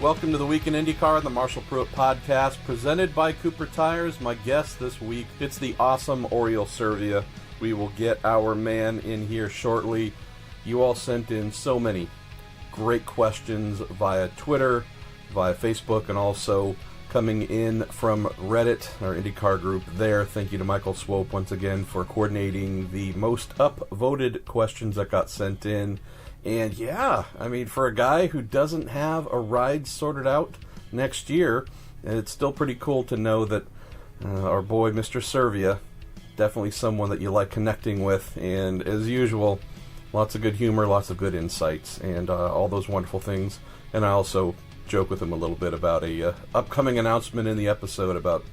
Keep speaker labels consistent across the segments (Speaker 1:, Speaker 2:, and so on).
Speaker 1: Welcome to the Week in IndyCar, the Marshall Pruitt podcast, presented by Cooper Tires. My guest this week, it's the awesome Oriol Servia. We will get our man in here shortly. You all sent in so many great questions via Twitter, via Facebook, and also coming in from Reddit, our IndyCar group there. Thank you to Michael Swope once again for coordinating the most upvoted questions that got sent in. And yeah, I mean, for a guy who doesn't have a ride sorted out next year, it's still pretty cool to know that our boy, Mr. Servia, definitely someone that you like connecting with. And as usual, lots of good humor, lots of good insights, and all those wonderful things. And I also joke with him a little bit about a upcoming announcement in the episode about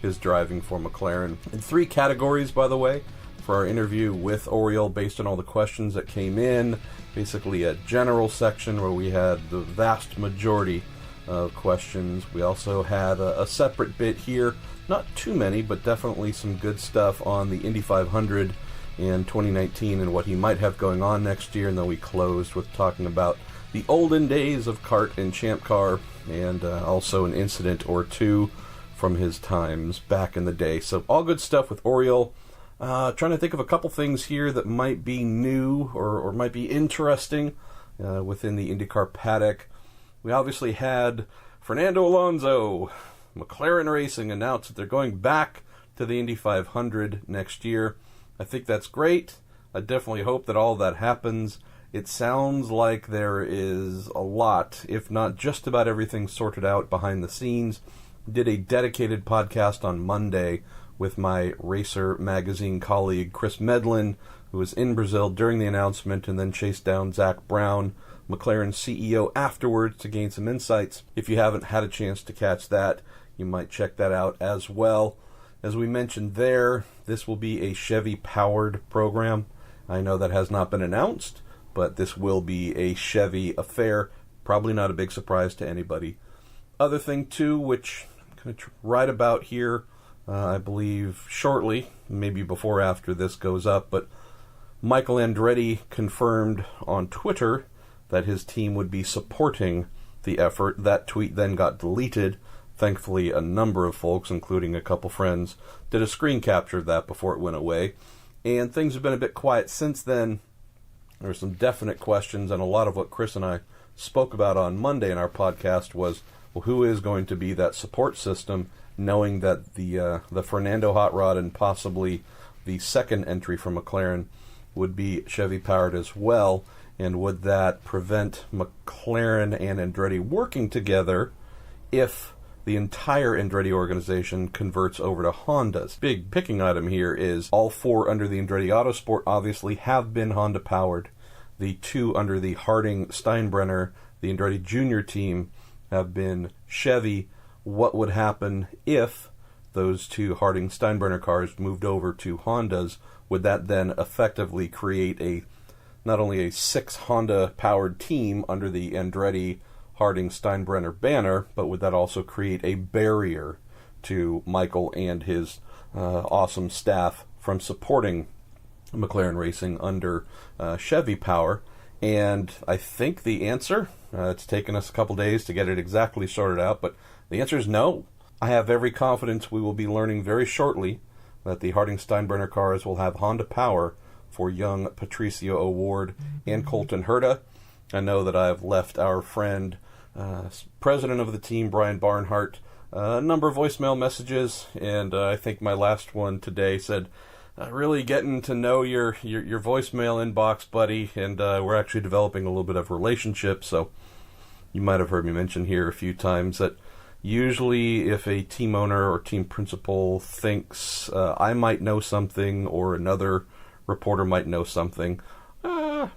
Speaker 1: his driving for McLaren. In 3 categories, by the way, for our interview with Oriol, based on all the questions that came in. Basically a general section where we had the vast majority of questions. We also had a separate bit here, not too many, but definitely some good stuff on the Indy 500 in 2019 and what he might have going on next year. And then we closed with talking about the olden days of kart and champ car, and also an incident or two from his times back in the day. So all good stuff with Oriol. Trying to think of a couple things here that might be new or might be interesting within the IndyCar paddock. We obviously had Fernando Alonso, McLaren Racing, announce that they're going back to the Indy 500 next year. I think that's great. I definitely hope that all that happens. It sounds like there is a lot, if not just about everything, sorted out behind the scenes. Did a dedicated podcast on Monday with my Racer magazine colleague Chris Medlin, who was in Brazil during the announcement, and then chased down Zach Brown, McLaren's CEO, afterwards to gain some insights. If you haven't had a chance to catch that, you might check that out as well. As we mentioned there, this will be a Chevy-powered program. I know that has not been announced, but this will be a Chevy affair. Probably not a big surprise to anybody. Other thing, too, which I'm going to write about here, I believe shortly, maybe before or after this goes up, but Michael Andretti confirmed on Twitter that his team would be supporting the effort. That tweet then got deleted. Thankfully, a number of folks, including a couple friends, did a screen capture of that before it went away. And things have been a bit quiet since then. There were some definite questions, and a lot of what Chris and I spoke about on Monday in our podcast was, well, who is going to be that support system, knowing that the Fernando hot rod and possibly the second entry from McLaren would be Chevy-powered as well, and would that prevent McLaren and Andretti working together if the entire Andretti organization converts over to Hondas? Big picking item here is all 4 under the Andretti Autosport obviously have been Honda-powered. The 2 under the Harding-Steinbrenner, the Andretti Junior team, have been Chevy. What would happen if those 2 Harding-Steinbrenner cars moved over to Hondas? Would that then effectively create not only a 6 Honda-powered team under the Andretti Harding-Steinbrenner banner, but would that also create a barrier to Michael and his awesome staff from supporting McLaren Racing under Chevy power? And I think the answer, it's taken us a couple days to get it exactly sorted out, but the answer is no. I have every confidence we will be learning very shortly that the Harding-Steinbrenner cars will have Honda power for young Patricio O'Ward and Colton Herta. I know that I've left our friend, president of the team, Brian Barnhart, a number of voicemail messages, and I think my last one today said, really getting to know your voicemail inbox, buddy, and we're actually developing a little bit of a relationship. So you might have heard me mention here a few times that usually if a team owner or team principal thinks I might know something or another reporter might know something,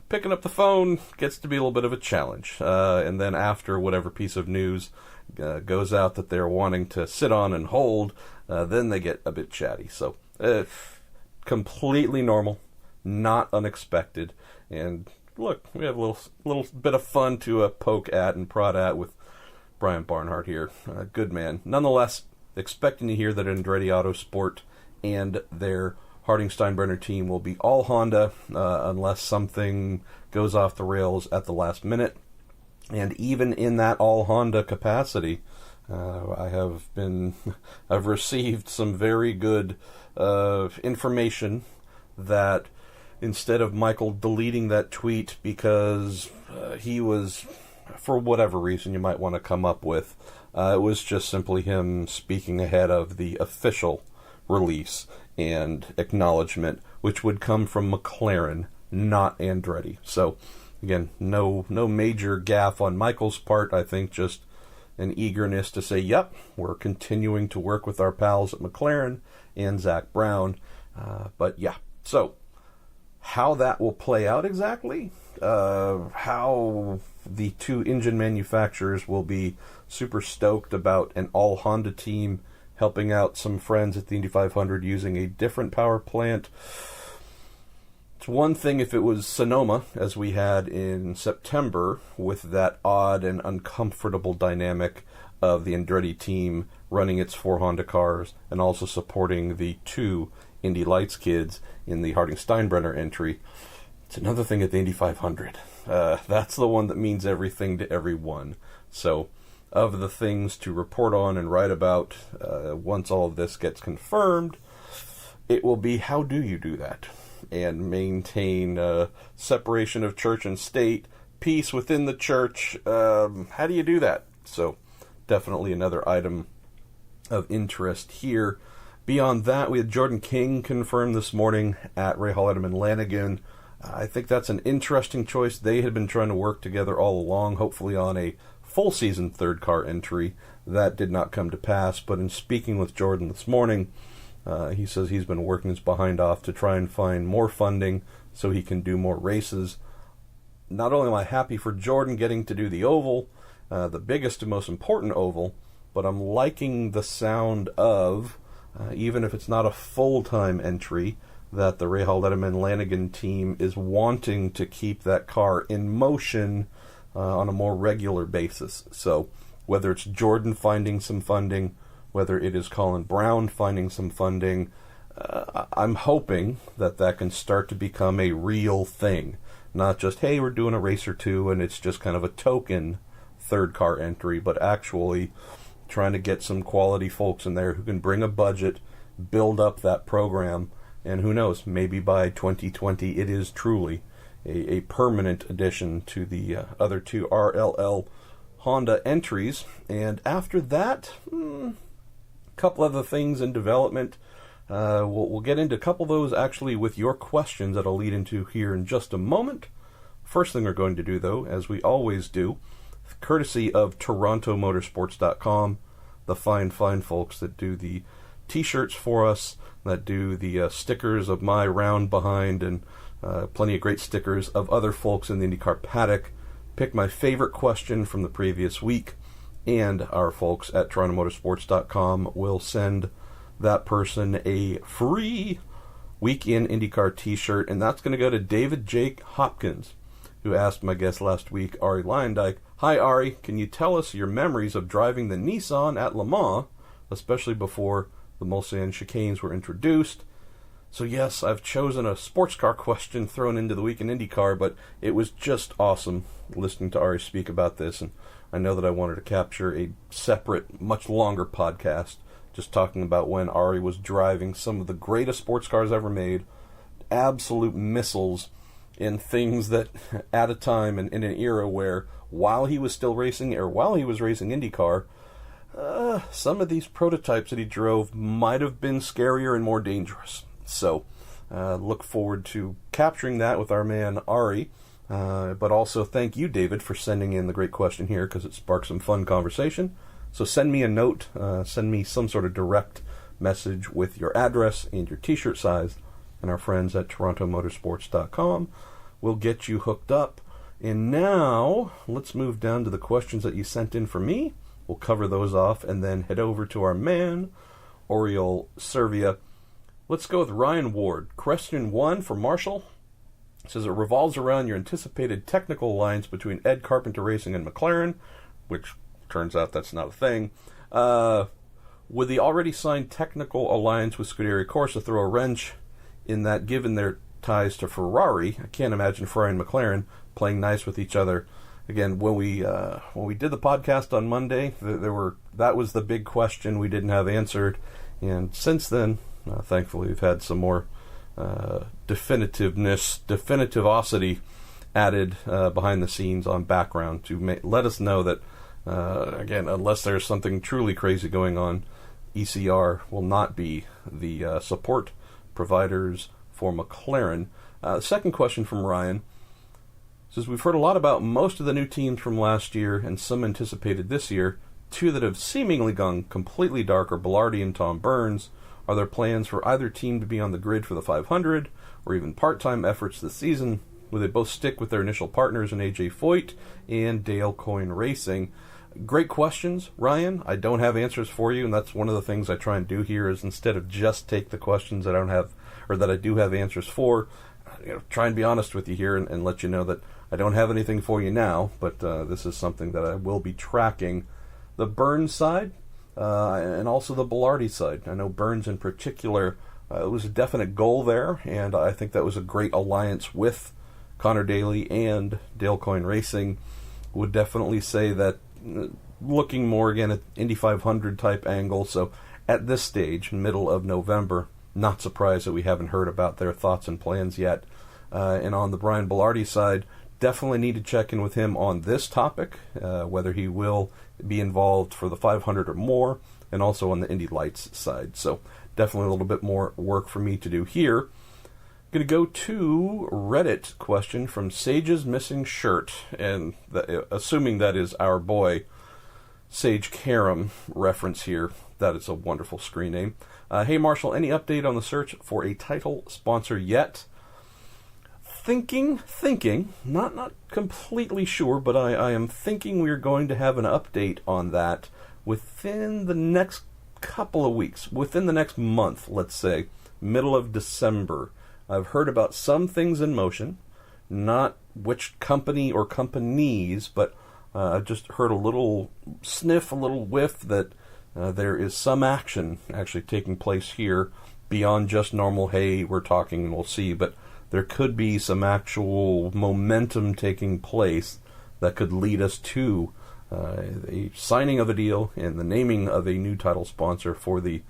Speaker 1: picking up the phone gets to be a little bit of a challenge. And then after whatever piece of news goes out that they're wanting to sit on and hold, then they get a bit chatty. So completely normal, not unexpected. And look, we have a little bit of fun to poke at and prod at with Brian Barnhart here. Good man. Nonetheless, expecting to hear that Andretti Autosport and their Harding-Steinbrenner team will be all Honda unless something goes off the rails at the last minute. And even in that all Honda capacity, I've received some very good information that instead of Michael deleting that tweet because he was, for whatever reason you might want to come up with, it was just simply him speaking ahead of the official release and acknowledgement, which would come from McLaren, not Andretti. So, again, no major gaffe on Michael's part. I think just an eagerness to say, yep, we're continuing to work with our pals at McLaren and Zach Brown. But yeah, so how that will play out exactly, how the two engine manufacturers will be super stoked about an all Honda team helping out some friends at the Indy 500 using a different power plant. It's one thing if it was Sonoma, as we had in September, with that odd and uncomfortable dynamic of the Andretti team running its 4 Honda cars and also supporting the 2 Indy Lights kids in the Harding-Steinbrenner entry. It's another thing at the Indy 500. That's the one that means everything to everyone. So, of the things to report on and write about once all of this gets confirmed, it will be how do you do that and maintain separation of church and state, peace within the church. How do you do that? So definitely another item of interest here. Beyond that, we had Jordan King confirmed this morning at Rahal Edelman Lanigan. I think that's an interesting choice. They had been trying to work together all along, hopefully on a full season third car entry. That did not come to pass, but in speaking with Jordan this morning, he says he's been working his behind off to try and find more funding so he can do more races. Not only am I happy for Jordan getting to do the oval, the biggest and most important oval, but I'm liking the sound of, even if it's not a full-time entry, that the Rahal Edelman Lanigan team is wanting to keep that car in motion on a more regular basis. So whether it's Jordan finding some funding, whether it is Colin Brown finding some funding, I'm hoping that that can start to become a real thing. Not just, hey, we're doing a race or two and it's just kind of a token third car entry, but actually trying to get some quality folks in there who can bring a budget, build up that program, and who knows, maybe by 2020 it is truly a permanent addition to the other 2 RLL Honda entries. And after that, a couple other things in development. We'll get into a couple of those actually with your questions that I'll lead into here in just a moment. First thing we're going to do, though, as we always do, courtesy of TorontoMotorsports.com, the fine folks that do the t-shirts for us, that do the stickers of my round behind, and plenty of great stickers of other folks in the IndyCar paddock. Pick my favorite question from the previous week, and our folks at TorontoMotorsports.com will send that person a free Week in IndyCar t-shirt, and that's going to go to David Jake Hopkins, who asked my guest last week, Ari Lyondike, "Hi Ari, can you tell us your memories of driving the Nissan at Le Mans, especially before the Mulsanne chicanes were introduced?" So yes, I've chosen a sports car question thrown into the Week in IndyCar, but it was just awesome listening to Ari speak about this, and I know that I wanted to capture a separate, much longer podcast just talking about when Ari was driving some of the greatest sports cars ever made, absolute missiles in things that, at a time and in an era where, while he was still racing, or while he was racing IndyCar, some of these prototypes that he drove might have been scarier and more dangerous. So, look forward to capturing that with our man Ari. But also thank you, David, for sending in the great question here, because it sparked some fun conversation. So send me a note, send me some sort of direct message with your address and your t-shirt size, and our friends at TorontoMotorsports.com will get you hooked up. And now, let's move down to the questions that you sent in for me. We'll cover those off and then head over to our man, Oriol Servia. Let's go with Ryan Ward. Question 1 for Marshall. It says it revolves around your anticipated technical alliance between Ed Carpenter Racing and McLaren, which turns out that's not a thing. Would the already signed technical alliance with Scuderia Corsa throw a wrench in that, given their ties to Ferrari? I can't imagine Ferrari and McLaren playing nice with each other again, when we did the podcast on Monday, that was the big question we didn't have answered, and since then, thankfully, we've had some more definitivosity added behind the scenes on background to let us know that, again, unless there's something truly crazy going on, ECR will not be the support providers for McLaren. Second question from Ryan says, we've heard a lot about most of the new teams from last year and some anticipated this year. Two that have seemingly gone completely dark are Bilardi and Tom Burns. Are there plans for either team to be on the grid for the 500 or even part-time efforts this season? Will they both stick with their initial partners in AJ Foyt and Dale Coyne Racing? Great questions, Ryan. I don't have answers for you, and that's one of the things I try and do here is instead of just take the questions that I don't have or that I do have answers for, try and be honest with you here and let you know that I don't have anything for you now, but this is something that I will be tracking. The Burns side and also the Bilardi side. I know Burns in particular, it was a definite goal there, and I think that was a great alliance with Connor Daly and Dale Coyne Racing. Would definitely say that looking more again at Indy 500 type angle, so at this stage, middle of November, not surprised that we haven't heard about their thoughts and plans yet. And on the Brian Bilardi side, definitely need to check in with him on this topic, whether he will be involved for the 500 or more, and also on the Indy Lights side. So definitely a little bit more work for me to do here. Going to go to Reddit question from Sage's Missing Shirt, and assuming that is our boy Sage Karam reference here. That is a wonderful screen name. Hey Marshall, any update on the search for a title sponsor yet? Thinking, not completely sure, but I am thinking we're going to have an update on that within the next couple of weeks, within the next month, let's say, middle of December. I've heard about some things in motion, not which company or companies, but I've just heard a little sniff, a little whiff that there is some action actually taking place here beyond just normal, hey, we're talking and we'll see, but there could be some actual momentum taking place that could lead us to a signing of a deal and the naming of a new title sponsor for the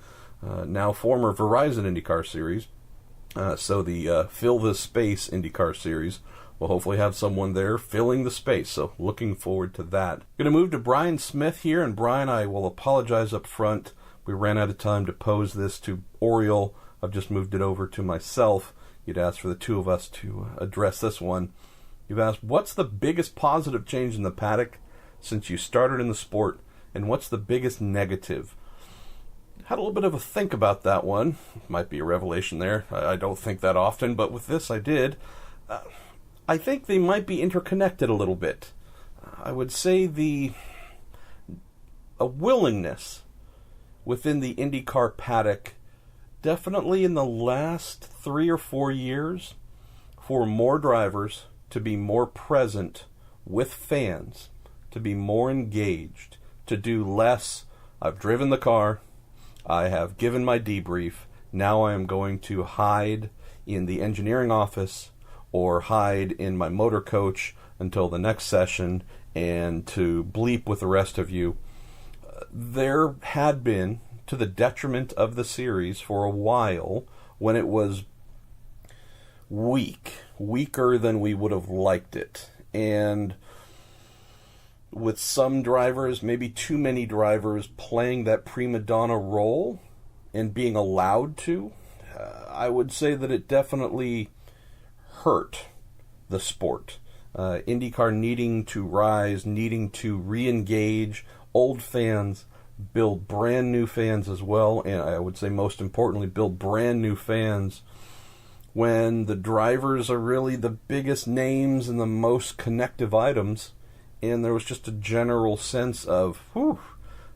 Speaker 1: now former Verizon IndyCar Series. So the Fill the Space IndyCar Series will hopefully have someone there filling the space. So looking forward to that. Going to move to Brian Smith here. And Brian, I will apologize up front. We ran out of time to pose this to Oriol. I've just moved it over to myself. You'd asked for the two of us to address this one. You've asked, what's the biggest positive change in the paddock since you started in the sport? And what's the biggest negative? Had a little bit of a think about that one. Might be a revelation there. I don't think that often, but with this I did. I think they might be interconnected a little bit. I would say a willingness within the IndyCar paddock, definitely in the last 3 or 4 years, for more drivers to be more present with fans, to be more engaged, to do less, I've driven the car, I have given my debrief, now I am going to hide in the engineering office or hide in my motor coach until the next session and to bleep with the rest of you. There had been, to the detriment of the series for a while, when it was weaker than we would have liked it. And with some drivers, maybe too many drivers, playing that prima donna role and being allowed to, I would say that it definitely hurt the sport. IndyCar needing to rise, needing to re-engage old fans, build brand new fans as well, and I would say most importantly, build brand new fans when the drivers are really the biggest names and the most connective items. And there was just a general sense of, whew,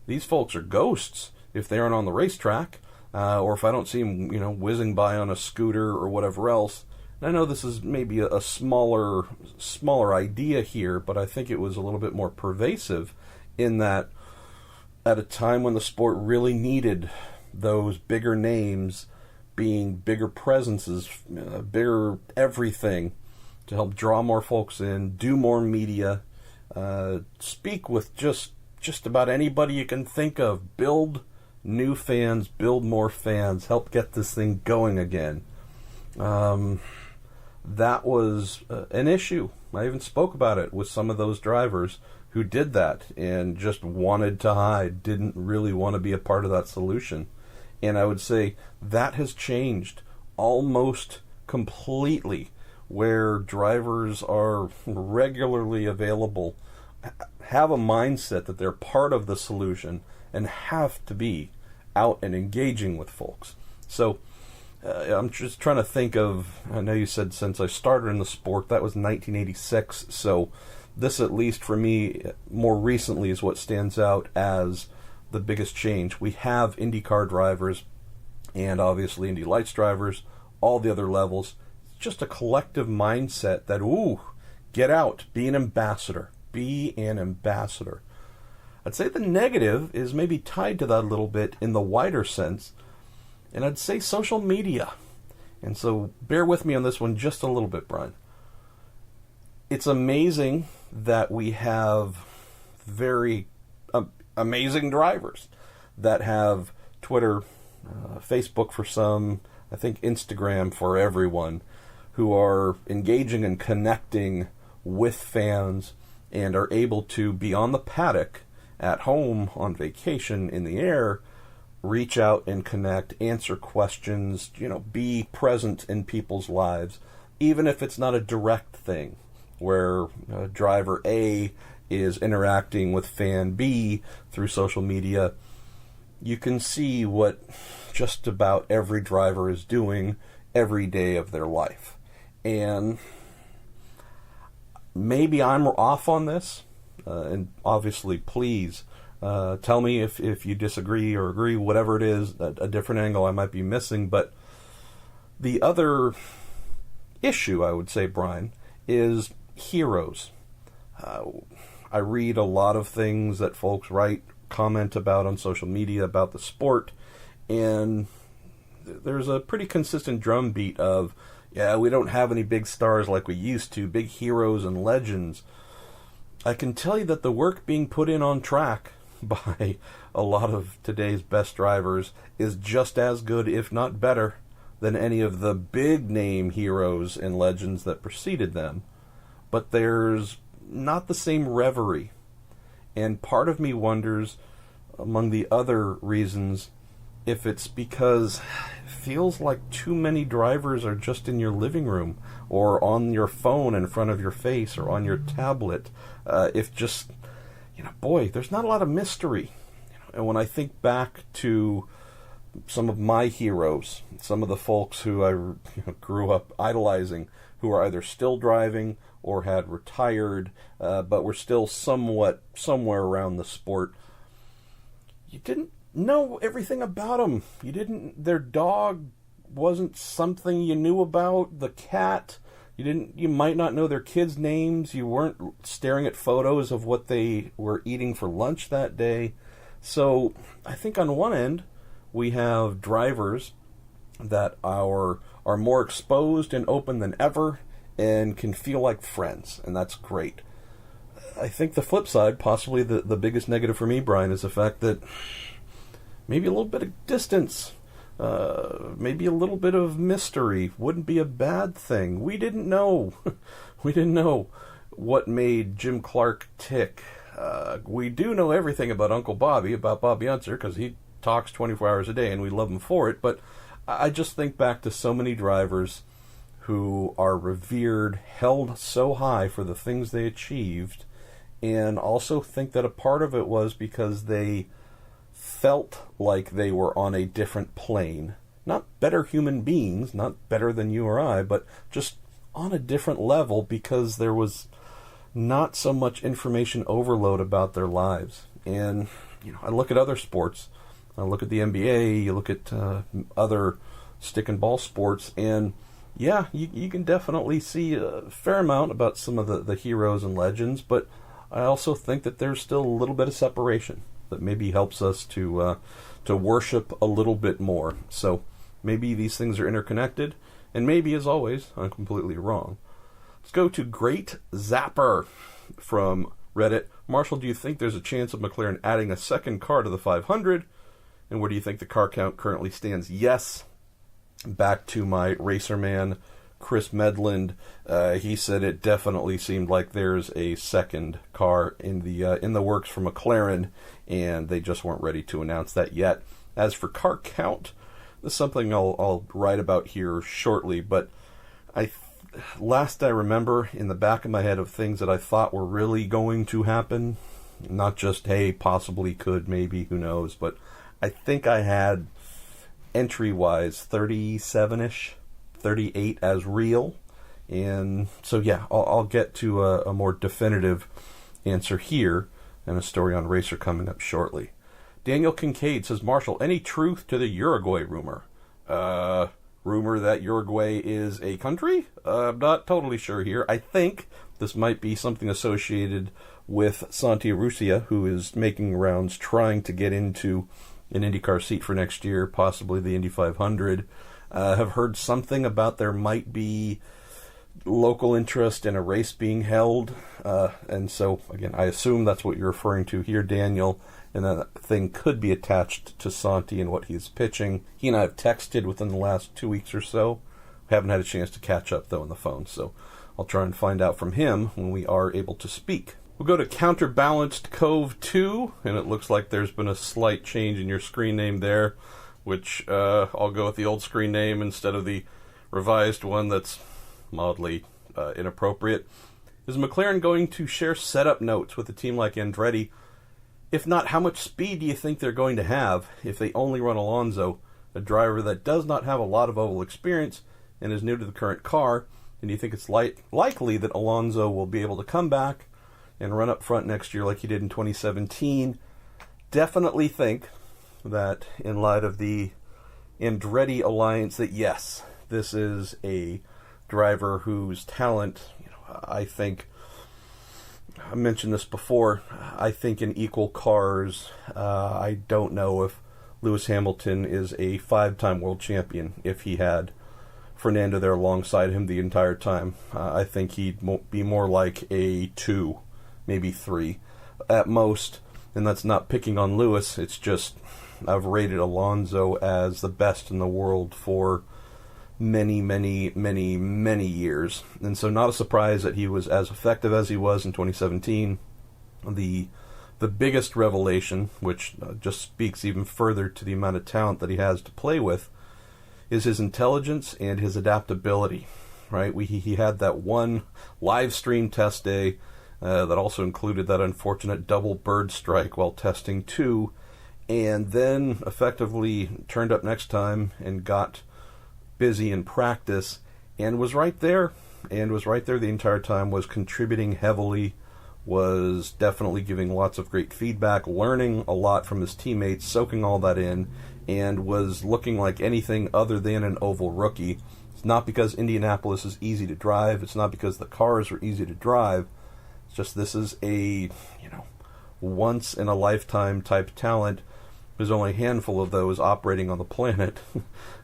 Speaker 1: these folks are ghosts if they aren't on the racetrack, or if I don't see them, whizzing by on a scooter or whatever else. And I know this is maybe a smaller idea here, but I think it was a little bit more pervasive in that at a time when the sport really needed those bigger names being bigger presences, bigger everything to help draw more folks in, do more media, speak with just about anybody you can think of. Build new fans, build more fans, help get this thing going again. That was an issue. I even spoke about it with some of those drivers who did that and just wanted to hide, didn't really want to be a part of that solution. And I would say that has changed almost completely, where drivers are regularly available, have a mindset that they're part of the solution, and have to be out and engaging with folks. So I'm just trying to think of, I know you said since I started in the sport, that was 1986, so this, at least for me, more recently is what stands out as the biggest change. We have IndyCar drivers and obviously Indy Lights drivers, all the other levels. It's just a collective mindset that, get out, be an ambassador. Be an ambassador. I'd say the negative is maybe tied to that a little bit in the wider sense, and I'd say social media. And so bear with me on this one just a little bit, Brian. It's amazing that we have very amazing drivers that have Twitter, Facebook for some, I think Instagram for everyone, who are engaging and connecting with fans and are able to be on the paddock, at home, on vacation, in the air, reach out and connect, answer questions, be present in people's lives, even if it's not a direct thing, where driver A is interacting with fan B through social media. You can see what just about every driver is doing every day of their life. And maybe I'm off on this, and obviously please tell me if you disagree or agree, whatever it is, a different angle I might be missing. But the other issue, I would say, Brian, is heroes. I read a lot of things that folks write, comment about on social media about the sport, and there's a pretty consistent drumbeat of, we don't have any big stars like we used to, big heroes and legends. I can tell you that the work being put in on track by a lot of today's best drivers is just as good, if not better, than any of the big name heroes and legends that preceded them. But there's not the same reverie. And part of me wonders, among the other reasons, if it's because it feels like too many drivers are just in your living room or on your phone in front of your face or on your tablet. If just, there's not a lot of mystery. And when I think back to some of my heroes, some of the folks who I grew up idolizing, who are either still driving or had retired, but were still somewhere around the sport, you didn't know everything about them. Their dog wasn't something you knew about. The cat, you might not know their kids' names. You weren't staring at photos of what they were eating for lunch that day. So I think on one end, we have drivers that are more exposed and open than ever and can feel like friends, and that's great. I think the flip side, possibly the biggest negative for me, Brian, is the fact that maybe a little bit of distance, maybe a little bit of mystery wouldn't be a bad thing. We didn't know. We didn't know what made Jim Clark tick. We do know everything about Uncle Bobby, about Bobby Unser, because he talks 24 hours a day, and we love him for it. But I just think back to so many drivers who are revered, held so high for the things they achieved, and also think that a part of it was because they felt like they were on a different plane. Not better human beings, not better than you or I, but just on a different level because there was not so much information overload about their lives. And, I look at other sports. I look at the NBA, you look at other stick and ball sports, and you can definitely see a fair amount about some of the heroes and legends, but I also think that there's still a little bit of separation that maybe helps us to worship a little bit more. So maybe these things are interconnected, and maybe, as always, I'm completely wrong. Let's go to Great Zapper from Reddit, Marshall, do you think there's a chance of McLaren adding a second car to the 500? And where do you think the car count currently stands? Yes. Back to my racer man, Chris Medland. He said it definitely seemed like there's a second car in the works for McLaren, and they just weren't ready to announce that yet. As for car count, this is something I'll write about here shortly, but last I remember, in the back of my head, of things that I thought were really going to happen, not just, hey, possibly, could, maybe, who knows, but I think I had, entry-wise, 37-ish, 38 as real, and so yeah, I'll get to a more definitive answer here, and a story on Racer coming up shortly. Daniel Kincaid says, Marshall, any truth to the Uruguay rumor? Rumor that Uruguay is a country? I'm not totally sure here. I think this might be something associated with Santi Arrucia, who is making rounds trying to get into an IndyCar seat for next year, possibly the Indy 500. Have heard something about there might be local interest in a race being held. And so, again, I assume that's what you're referring to here, Daniel. And that thing could be attached to Santi and what he's pitching. He and I have texted within the last 2 weeks or so. We haven't had a chance to catch up, though, on the phone. So I'll try and find out from him when we are able to speak. We'll go to Counterbalanced Cove 2, and it looks like there's been a slight change in your screen name there, which I'll go with the old screen name instead of the revised one that's mildly inappropriate. Is McLaren going to share setup notes with a team like Andretti? If not, how much speed do you think they're going to have if they only run Alonso, a driver that does not have a lot of oval experience and is new to the current car? And do you think it's likely that Alonso will be able to come back and run up front next year like he did in 2017? Definitely think that in light of the Andretti alliance that yes, this is a driver whose talent, I think, I mentioned this before, I think in equal cars, I don't know if Lewis Hamilton is a 5-time world champion if he had Fernando there alongside him the entire time. I think he'd be more like a 2, maybe 3 at most, and that's not picking on Lewis, it's just I've rated Alonso as the best in the world for many, many, many, many years. And so not a surprise that he was as effective as he was in 2017. The biggest revelation, which just speaks even further to the amount of talent that he has to play with, is his intelligence and his adaptability. Right? He had that one live stream test day that also included that unfortunate double bird strike while testing 2, and then effectively turned up next time and got busy in practice and was right there the entire time, was contributing heavily, was definitely giving lots of great feedback, learning a lot from his teammates, soaking all that in, and was looking like anything other than an oval rookie. It's not because Indianapolis is easy to drive, it's not because the cars are easy to drive, it's just this is a once in a lifetime type talent. There's only a handful of those operating on the planet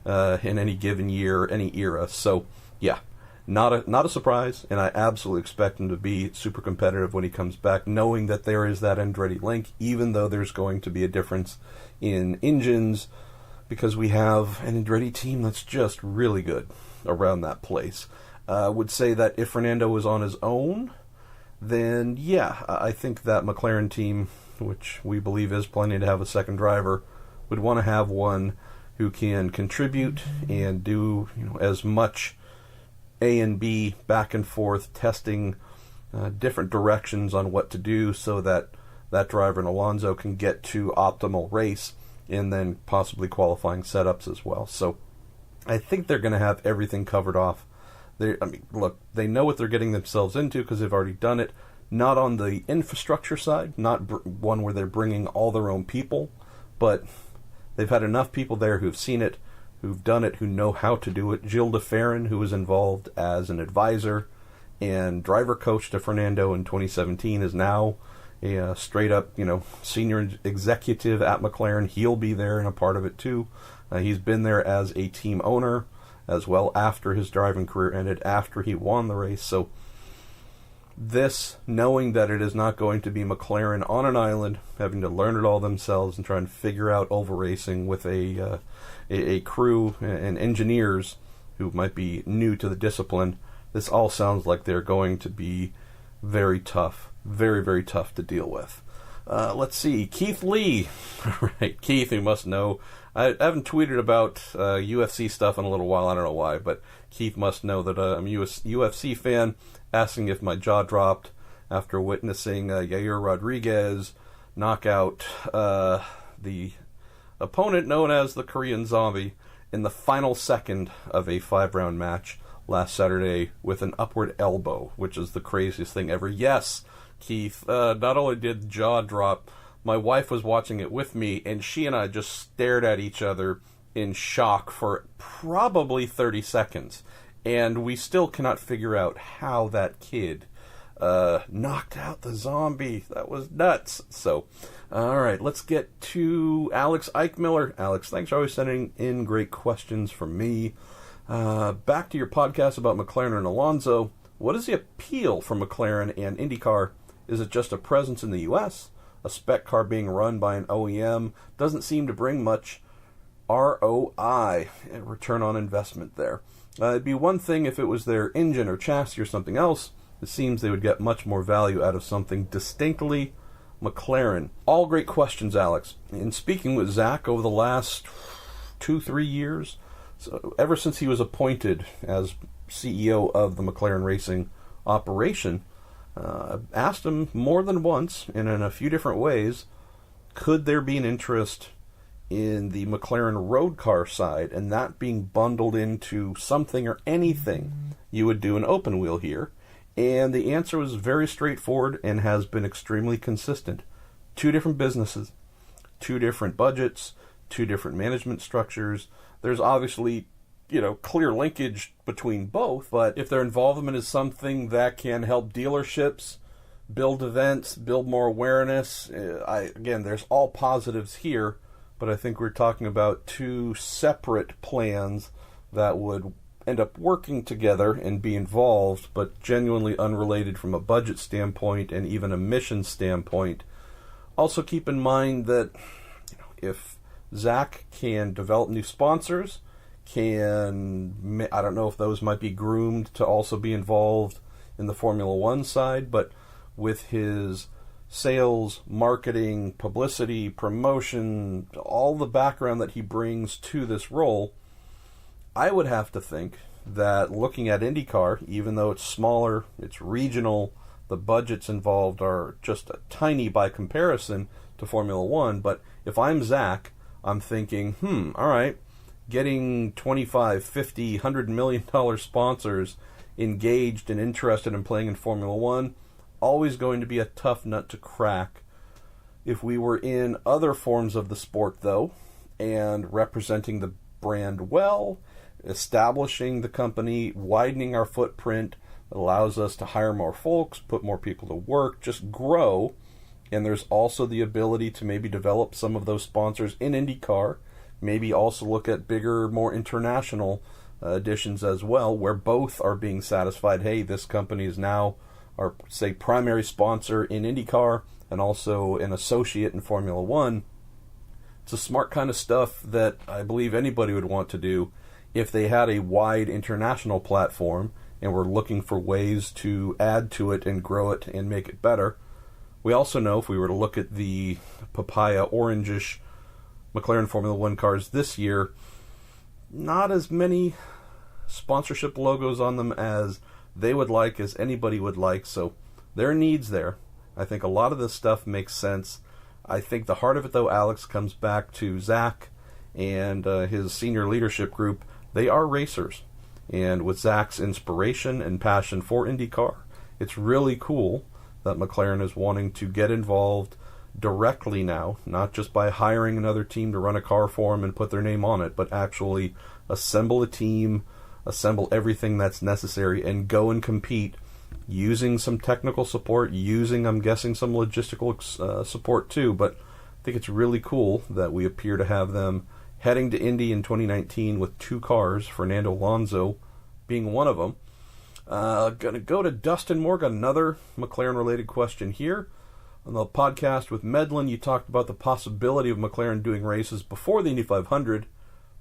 Speaker 1: in any given year, any era. So, yeah, not a surprise, and I absolutely expect him to be super competitive when he comes back, knowing that there is that Andretti link, even though there's going to be a difference in engines, because we have an Andretti team that's just really good around that place. I would say that if Fernando was on his own, then, yeah, I think that McLaren team, which we believe is planning to have a second driver, would want to have one who can contribute and do as much A and B back and forth testing different directions on what to do so that that driver and Alonso can get to optimal race and then possibly qualifying setups as well. So I think they're going to have everything covered off. Look, they know what they're getting themselves into because they've already done it. Not on the infrastructure side, not one where they're bringing all their own people, but they've had enough people there who've seen it, who've done it, who know how to do it. Gilles de Ferran, who was involved as an advisor and driver coach to Fernando in 2017, is now a straight-up, senior executive at McLaren. He'll be there and a part of it too. He's been there as a team owner as well after his driving career ended, after he won the race. So this, knowing that it is not going to be McLaren on an island, having to learn it all themselves and try and figure out oval racing with a crew and engineers who might be new to the discipline, this all sounds like they're going to be very tough, very, very tough to deal with. Let's see, Keith Lee. All right, Keith, you must know. I haven't tweeted about UFC stuff in a little while. I don't know why, but Keith must know that I'm a UFC fan, asking if my jaw dropped after witnessing Yair Rodriguez knock out the opponent known as the Korean Zombie in the final second of a 5-round match last Saturday with an upward elbow, which is the craziest thing ever. Yes, Keith, not only did jaw drop, my wife was watching it with me, and she and I just stared at each other in shock for probably 30 seconds. And we still cannot figure out how that kid knocked out the zombie. That was nuts. So, all right, let's get to Alex Eichmiller. Alex, thanks for always sending in great questions from me. Back to your podcast about McLaren and Alonso. What is the appeal for McLaren and IndyCar? Is it just a presence in the U.S.? A spec car being run by an OEM doesn't seem to bring much ROI, return on investment there. It'd be one thing if it was their engine or chassis or something else. It seems they would get much more value out of something distinctly McLaren. All great questions, Alex. In speaking with Zach over the last 2-3 years, so ever since he was appointed as CEO of the McLaren Racing operation, asked him more than once and in a few different ways, could there be an interest in the McLaren road car side, and that being bundled into something or anything you would do an open wheel here? And the answer was very straightforward and has been extremely consistent. 2 different businesses, 2 different budgets, 2 different management structures. There's obviously, clear linkage between both, but if their involvement is something that can help dealerships build events, build more awareness, again, there's all positives here, but I think we're talking about 2 separate plans that would end up working together and be involved, but genuinely unrelated from a budget standpoint and even a mission standpoint. Also keep in mind that if Zach can develop new sponsors, I don't know if those might be groomed to also be involved in the Formula One side, but with his sales, marketing, publicity, promotion, all the background that he brings to this role, I would have to think that looking at IndyCar, even though it's smaller, it's regional, the budgets involved are just tiny by comparison to Formula One, but if I'm Zach, I'm thinking, all right, getting $25, $50, $100 million sponsors engaged and interested in playing in Formula One, always going to be a tough nut to crack. If we were in other forms of the sport, though, and representing the brand well, establishing the company, widening our footprint, allows us to hire more folks, put more people to work, just grow. And there's also the ability to maybe develop some of those sponsors in IndyCar, maybe also look at bigger, more international additions as well, where both are being satisfied. Hey, this company is now our, say, primary sponsor in IndyCar and also an associate in Formula One. It's a smart kind of stuff that I believe anybody would want to do if they had a wide international platform and were looking for ways to add to it and grow it and make it better. We also know, if we were to look at the papaya orangish McLaren Formula One cars this year, not as many sponsorship logos on them as they would like, as anybody would like, so there are needs there. I think a lot of this stuff makes sense. I think the heart of it, though, Alex, comes back to Zach and his senior leadership group. They are racers, and with Zach's inspiration and passion for IndyCar, it's really cool that McLaren is wanting to get involved directly now, not just by hiring another team to run a car for them and put their name on it, but actually assemble a team, assemble everything that's necessary, and go and compete using some technical support, using, I'm guessing, some logistical support too. But I think it's really cool that we appear to have them heading to Indy in 2019 with 2 cars, Fernando Alonso being one of them. Gonna go to Dustin Moore. Got another McLaren-related question here. On the podcast with Medlin, you talked about the possibility of McLaren doing races before the Indy 500.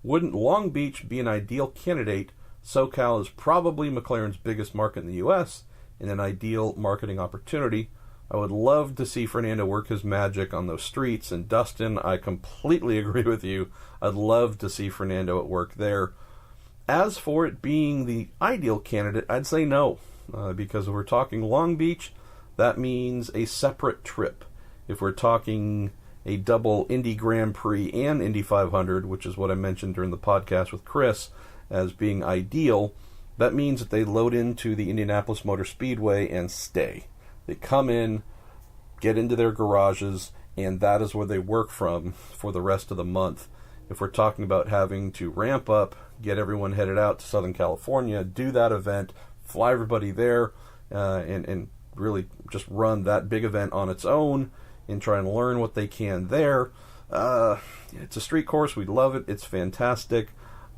Speaker 1: Wouldn't Long Beach be an ideal candidate? SoCal is probably McLaren's biggest market in the U.S. and an ideal marketing opportunity. I would love to see Fernando work his magic on those streets. And Dustin, I completely agree with you. I'd love to see Fernando at work there. As for it being the ideal candidate, I'd say no. Because if we're talking Long Beach, that means a separate trip. If we're talking a double Indy Grand Prix and Indy 500, which is what I mentioned during the podcast with Chris as being ideal, that means that they load into the Indianapolis Motor Speedway and stay. They come in, get into their garages, and that is where they work from for the rest of the month. If we're talking about having to ramp up, get everyone headed out to Southern California, do that event, fly everybody there, and really just run that big event on its own and try and learn what they can there. It's a street course. We love it. It's fantastic.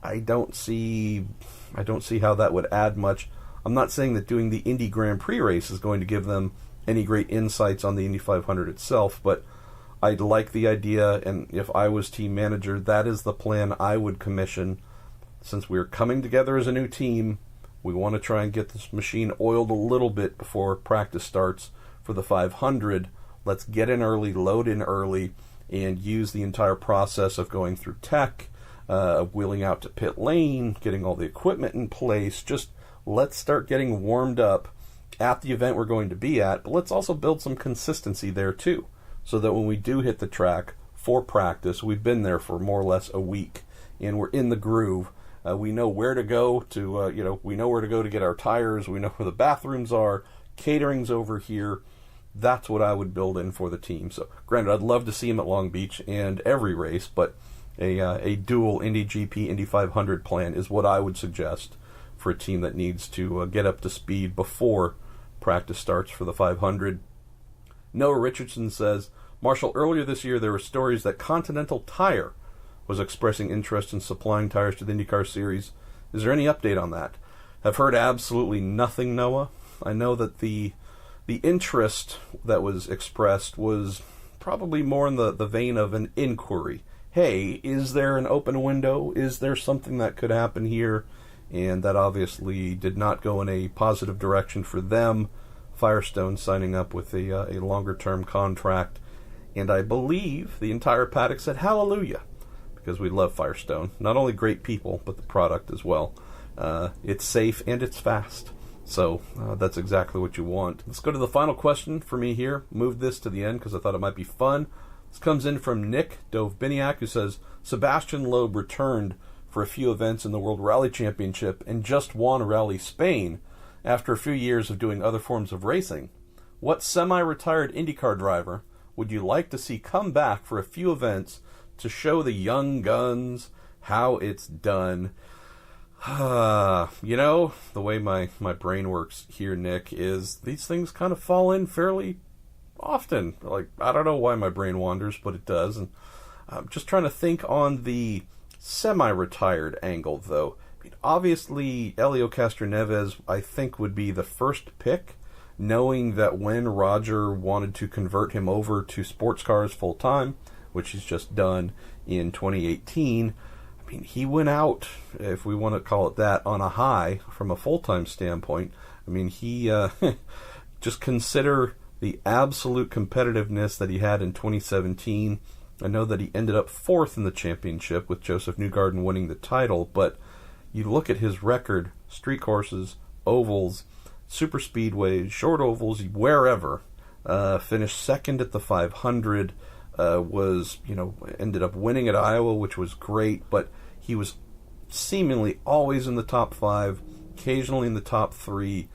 Speaker 1: I don't see how that would add much. I'm not saying that doing the Indy Grand Prix race is going to give them any great insights on the Indy 500 itself, but I'd like the idea, and if I was team manager, that is the plan I would commission. Since we're coming together as a new team, we want to try and get this machine oiled a little bit before practice starts for the 500. Let's get in early, load in early, and use the entire process of going through tech, wheeling out to pit lane, getting all the equipment in place. Just let's start getting warmed up at the event we're going to be at, but let's also build some consistency there too, so that when we do hit the track for practice, we've been there for more or less a week, and we're in the groove. We know where to go to, we know where to go to get our tires. We know where the bathrooms are. Catering's over here. That's what I would build in for the team. So, granted, I'd love to see him at Long Beach and every race, but a dual Indy GP, Indy 500 plan is what I would suggest for a team that needs to get up to speed before practice starts for the 500. Noah Richardson says, Marshall, earlier this year there were stories that Continental Tire was expressing interest in supplying tires to the IndyCar series. Is there any update on that? I've heard absolutely nothing, Noah. I know that the interest that was expressed was probably more in the vein of an inquiry. Hey, is there an open window? Is there something that could happen here? And that obviously did not go in a positive direction for them. Firestone signing up with a longer-term contract. And I believe the entire paddock said hallelujah, because we love Firestone. Not only great people, but the product as well. It's safe and it's fast. So that's exactly what you want. Let's go to the final question for me here. Moved this to the end because I thought it might be fun. This comes in from Nick Dovbiniak, who says, Sebastian Loeb returned for a few events in the World Rally Championship and just won Rally Spain after a few years of doing other forms of racing. What semi-retired IndyCar driver would you like to see come back for a few events to show the young guns how it's done? The way my brain works here, Nick, is these things kind of fall in fairly often. Like, I don't know why my brain wanders, but it does. And I'm just trying to think on the semi-retired angle, though. I mean, obviously, Helio Castroneves, I think, would be the first pick, knowing that when Roger wanted to convert him over to sports cars full-time, which he's just done in 2018, I mean, he went out, if we want to call it that, on a high from a full-time standpoint. I mean, he just consider the absolute competitiveness that he had in 2017. I know that he ended up fourth in the championship with Joseph Newgarden winning the title, but you look at his record, street courses, ovals, super speedways, short ovals, wherever, finished second at the 500, ended up winning at Iowa, which was great, but he was seemingly always in the top 5, occasionally in the top 3.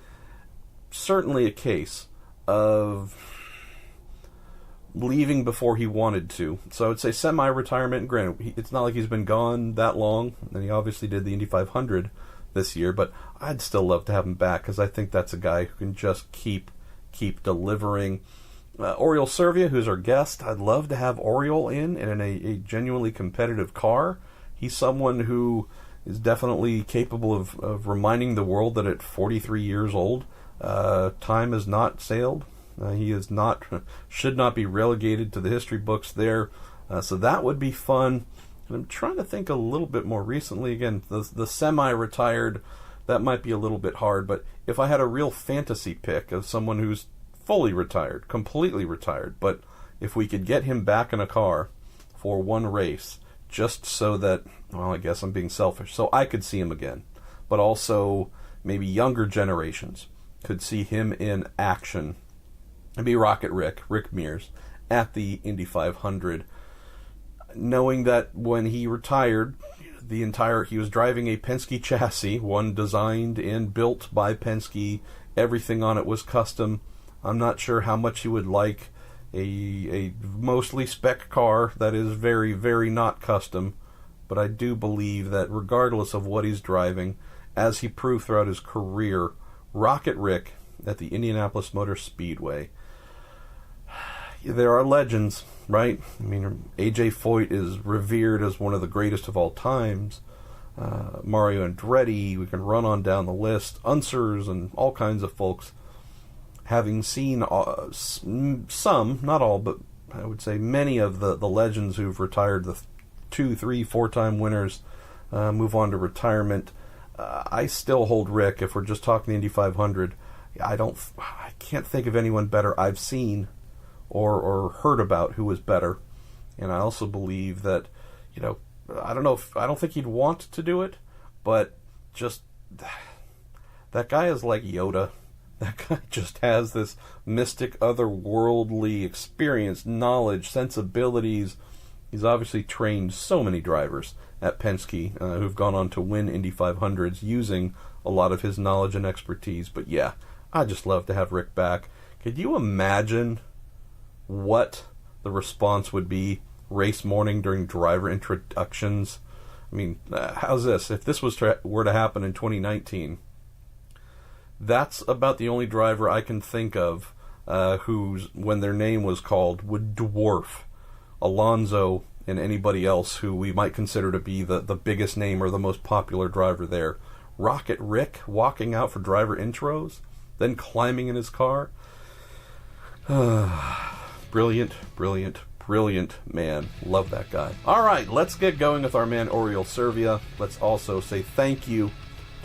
Speaker 1: Certainly a case of leaving before he wanted to. So I would say semi-retirement. Granted, it's not like he's been gone that long, and he obviously did the Indy 500 this year, but I'd still love to have him back because I think that's a guy who can just keep delivering. Oriol Servia, who's our guest, I'd love to have Oriol in a genuinely competitive car. He's someone who is definitely capable of reminding the world that at 43 years old, time has not sailed. He is not, should not be relegated to the history books there. So that would be fun. And I'm trying to think a little bit more recently. Again, the semi-retired, that might be a little bit hard. But if I had a real fantasy pick of someone who's fully retired, completely retired, but if we could get him back in a car for one race, just so that, well, I guess I'm being selfish, so I could see him again, but also maybe younger generations could see him in action. It'd be Rocket Rick Mears, at the Indy 500, knowing that when he retired, he was driving a Penske chassis, one designed and built by Penske. Everything on it was custom. I'm not sure how much he would like a mostly spec car that is very, very not custom, but I do believe that regardless of what he's driving, as he proved throughout his career, Rocket Rick at the Indianapolis Motor Speedway, there are legends, right? I mean, A.J. Foyt is revered as one of the greatest of all times. Mario Andretti, we can run on down the list, Unsers, and all kinds of folks. Having seen some, not all, but I would say many of the legends who've retired, the 2, 3, 4-time winners, move on to retirement. I still hold Rick. If we're just talking the Indy 500, I can't think of anyone better I've seen or heard about who was better. And I also believe that, I don't think he'd want to do it, but just that guy is like Yoda. That guy just has this mystic, otherworldly experience, knowledge, sensibilities. He's obviously trained so many drivers at Penske who've gone on to win Indy 500s using a lot of his knowledge and expertise. But yeah, I just love to have Rick back. Could you imagine what the response would be race morning during driver introductions? I mean, how's this? If this were to happen in 2019... that's about the only driver I can think of who's, when their name was called, would dwarf Alonso and anybody else who we might consider to be the biggest name or the most popular driver there. Rocket Rick walking out for driver intros, then climbing in his car. Brilliant, brilliant, brilliant man. Love that guy. All right, let's get going with our man Oriol Servia. Let's also say thank you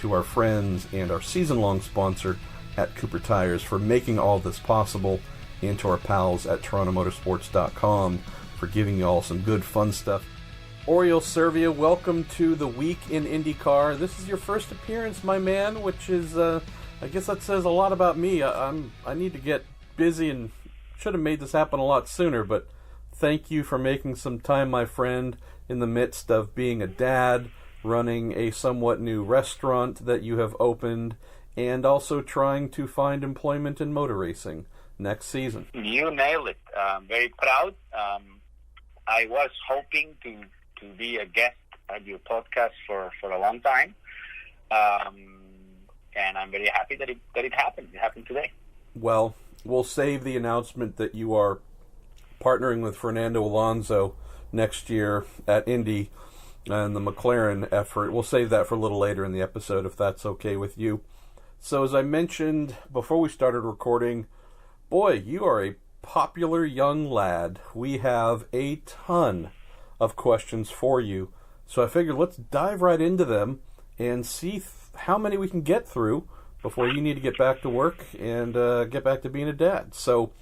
Speaker 1: to our friends and our season-long sponsor at Cooper Tires for making all this possible, and to our pals at TorontoMotorsports.com for giving you all some good fun stuff. Oriol Servia, welcome to the week in IndyCar. This is your first appearance, my man, which is, I guess that says a lot about me. I need to get busy and should have made this happen a lot sooner, but thank you for making some time, my friend, in the midst of being a dad, running a somewhat new restaurant that you have opened, and also trying to find employment in motor racing next season.
Speaker 2: You nailed it. I'm very proud. I was hoping to be a guest at your podcast for a long time, and I'm very happy that it happened. It happened today.
Speaker 1: Well, we'll save the announcement that you are partnering with Fernando Alonso next year at Indy and the McLaren effort. We'll save that for a little later in the episode, if that's okay with you. So as I mentioned before we started recording, boy, you are a popular young lad. We have a ton of questions for you. So I figured let's dive right into them and see how many we can get through before you need to get back to work and get back to being a dad. So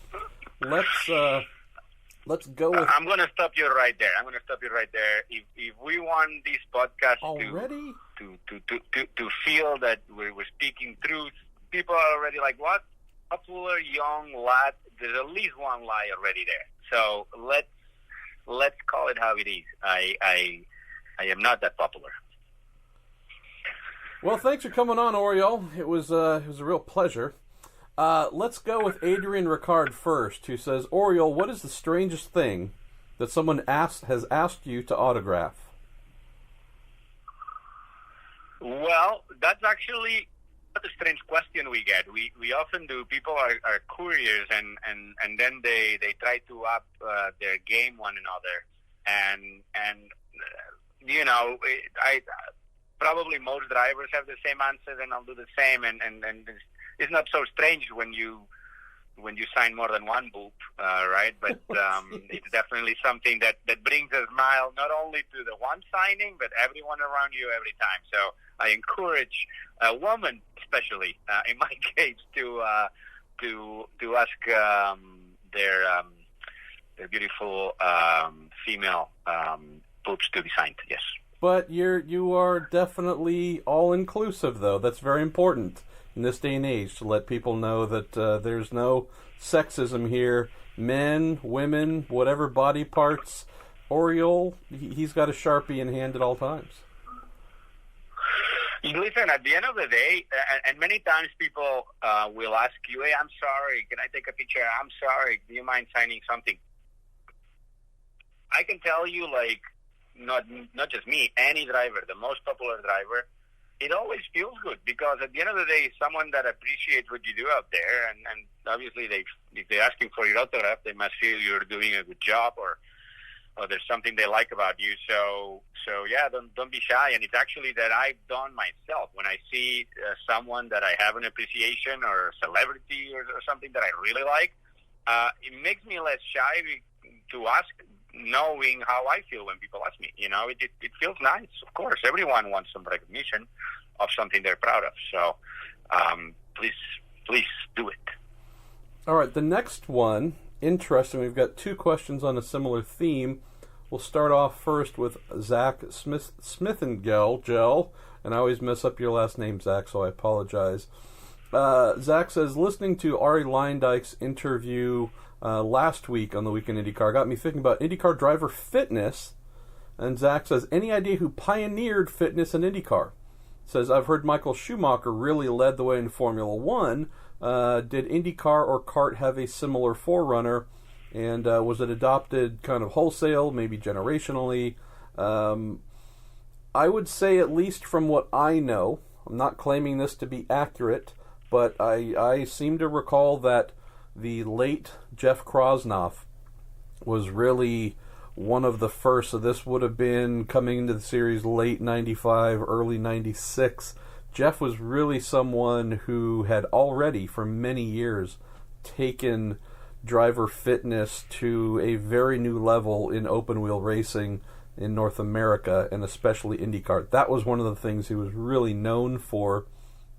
Speaker 1: let's go with...
Speaker 2: I'm going to stop you right there. If we want this podcast
Speaker 1: already
Speaker 2: to feel that we're speaking truth, people are already like, what? Popular young lad. There's at least one lie already there. So let's call it how it is. I am not that popular.
Speaker 1: Well, thanks for coming on, Oriol. It was a real pleasure. Let's go with Adrian Ricard first, who says, Oriol, what is the strangest thing that someone has asked you to autograph?
Speaker 2: Well, that's actually not a strange question we get. We often do. People are curious, and then they try to up their game one another. And probably most drivers have the same answer, and I'll do the same. And it's not so strange when you sign more than one book, right? But it's definitely something that brings a smile not only to the one signing, but everyone around you every time. So I encourage a woman, especially in my case, to ask their beautiful female boobs to be signed. Yes.
Speaker 1: But you are definitely all inclusive, though. That's very important in this day and age, to let people know that there's no sexism here. Men, women, whatever body parts. Oriol, he's got a Sharpie in hand at all times.
Speaker 2: Listen, at the end of the day, and many times people will ask you, hey, I'm sorry, can I take a picture? I'm sorry, do you mind signing something? I can tell you, like, not just me, any driver, the most popular driver, it always feels good, because at the end of the day, someone that appreciates what you do out there, and obviously if they're asking for your autograph, they must feel you're doing a good job, or there's something they like about you. So yeah, don't be shy. And it's actually that I've done myself. When I see someone that I have an appreciation, or a celebrity or something that I really like, it makes me less shy to ask, knowing how I feel when people ask me. You know, it feels nice. Of course, everyone wants some recognition of something they're proud of. So please do it.
Speaker 1: All right, the next one, interesting. We've got two questions on a similar theme. We'll start off first with Zach Smithengel, and I always mess up your last name, Zach, so I apologize. Zach says, listening to Ari Leindyk's interview last week on the Week in IndyCar got me thinking about IndyCar driver fitness. And Zach says, any idea who pioneered fitness in IndyCar? Says, I've heard Michael Schumacher really led the way in Formula One. Did IndyCar or kart have a similar forerunner? And was it adopted kind of wholesale, maybe generationally? I would say, at least from what I know, I'm not claiming this to be accurate, but I seem to recall that the late Jeff Krosnoff was really one of the first. So this would have been coming into the series late 95, early 96. Jeff was really someone who had already, for many years, taken driver fitness to a very new level in open-wheel racing in North America, and especially IndyCar. That was one of the things he was really known for.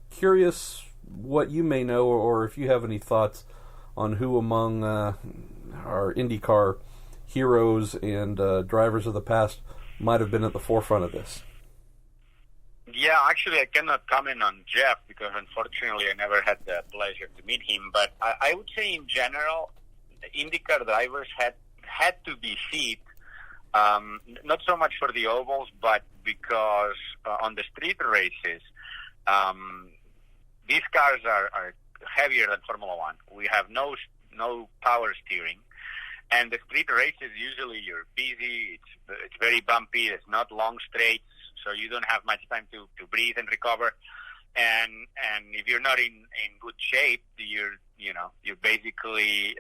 Speaker 1: Curious what you may know, or if you have any thoughts on who among our IndyCar heroes and drivers of the past might have been at the forefront of this.
Speaker 2: Yeah, actually, I cannot comment on Jeff because, unfortunately, I never had the pleasure to meet him. But I would say, in general, IndyCar drivers had to be fit, not so much for the ovals, but because on the street races, these cars are heavier than Formula One. We have no power steering. And the street races, usually you're busy, it's very bumpy, it's not long straights, so you don't have much time to breathe and recover. And if you're not in good shape, you basically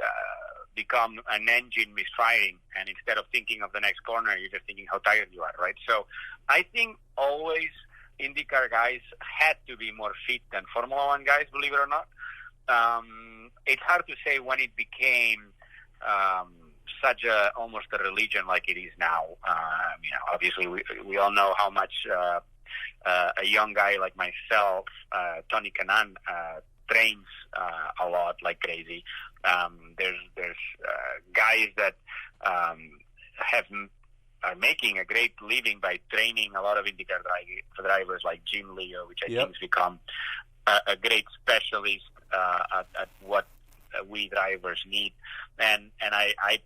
Speaker 2: become an engine misfiring, and instead of thinking of the next corner, you're just thinking how tired you are, right? So I think always IndyCar guys had to be more fit than Formula One guys, believe it or not. It's hard to say when it became such almost a religion like it is now. Obviously we all know how much a young guy like myself, Tony Kanaan, trains a lot like crazy. There's guys that are making a great living by training a lot of IndyCar drivers like Jim Leo, which I think has become a great specialist at what we drivers need, and I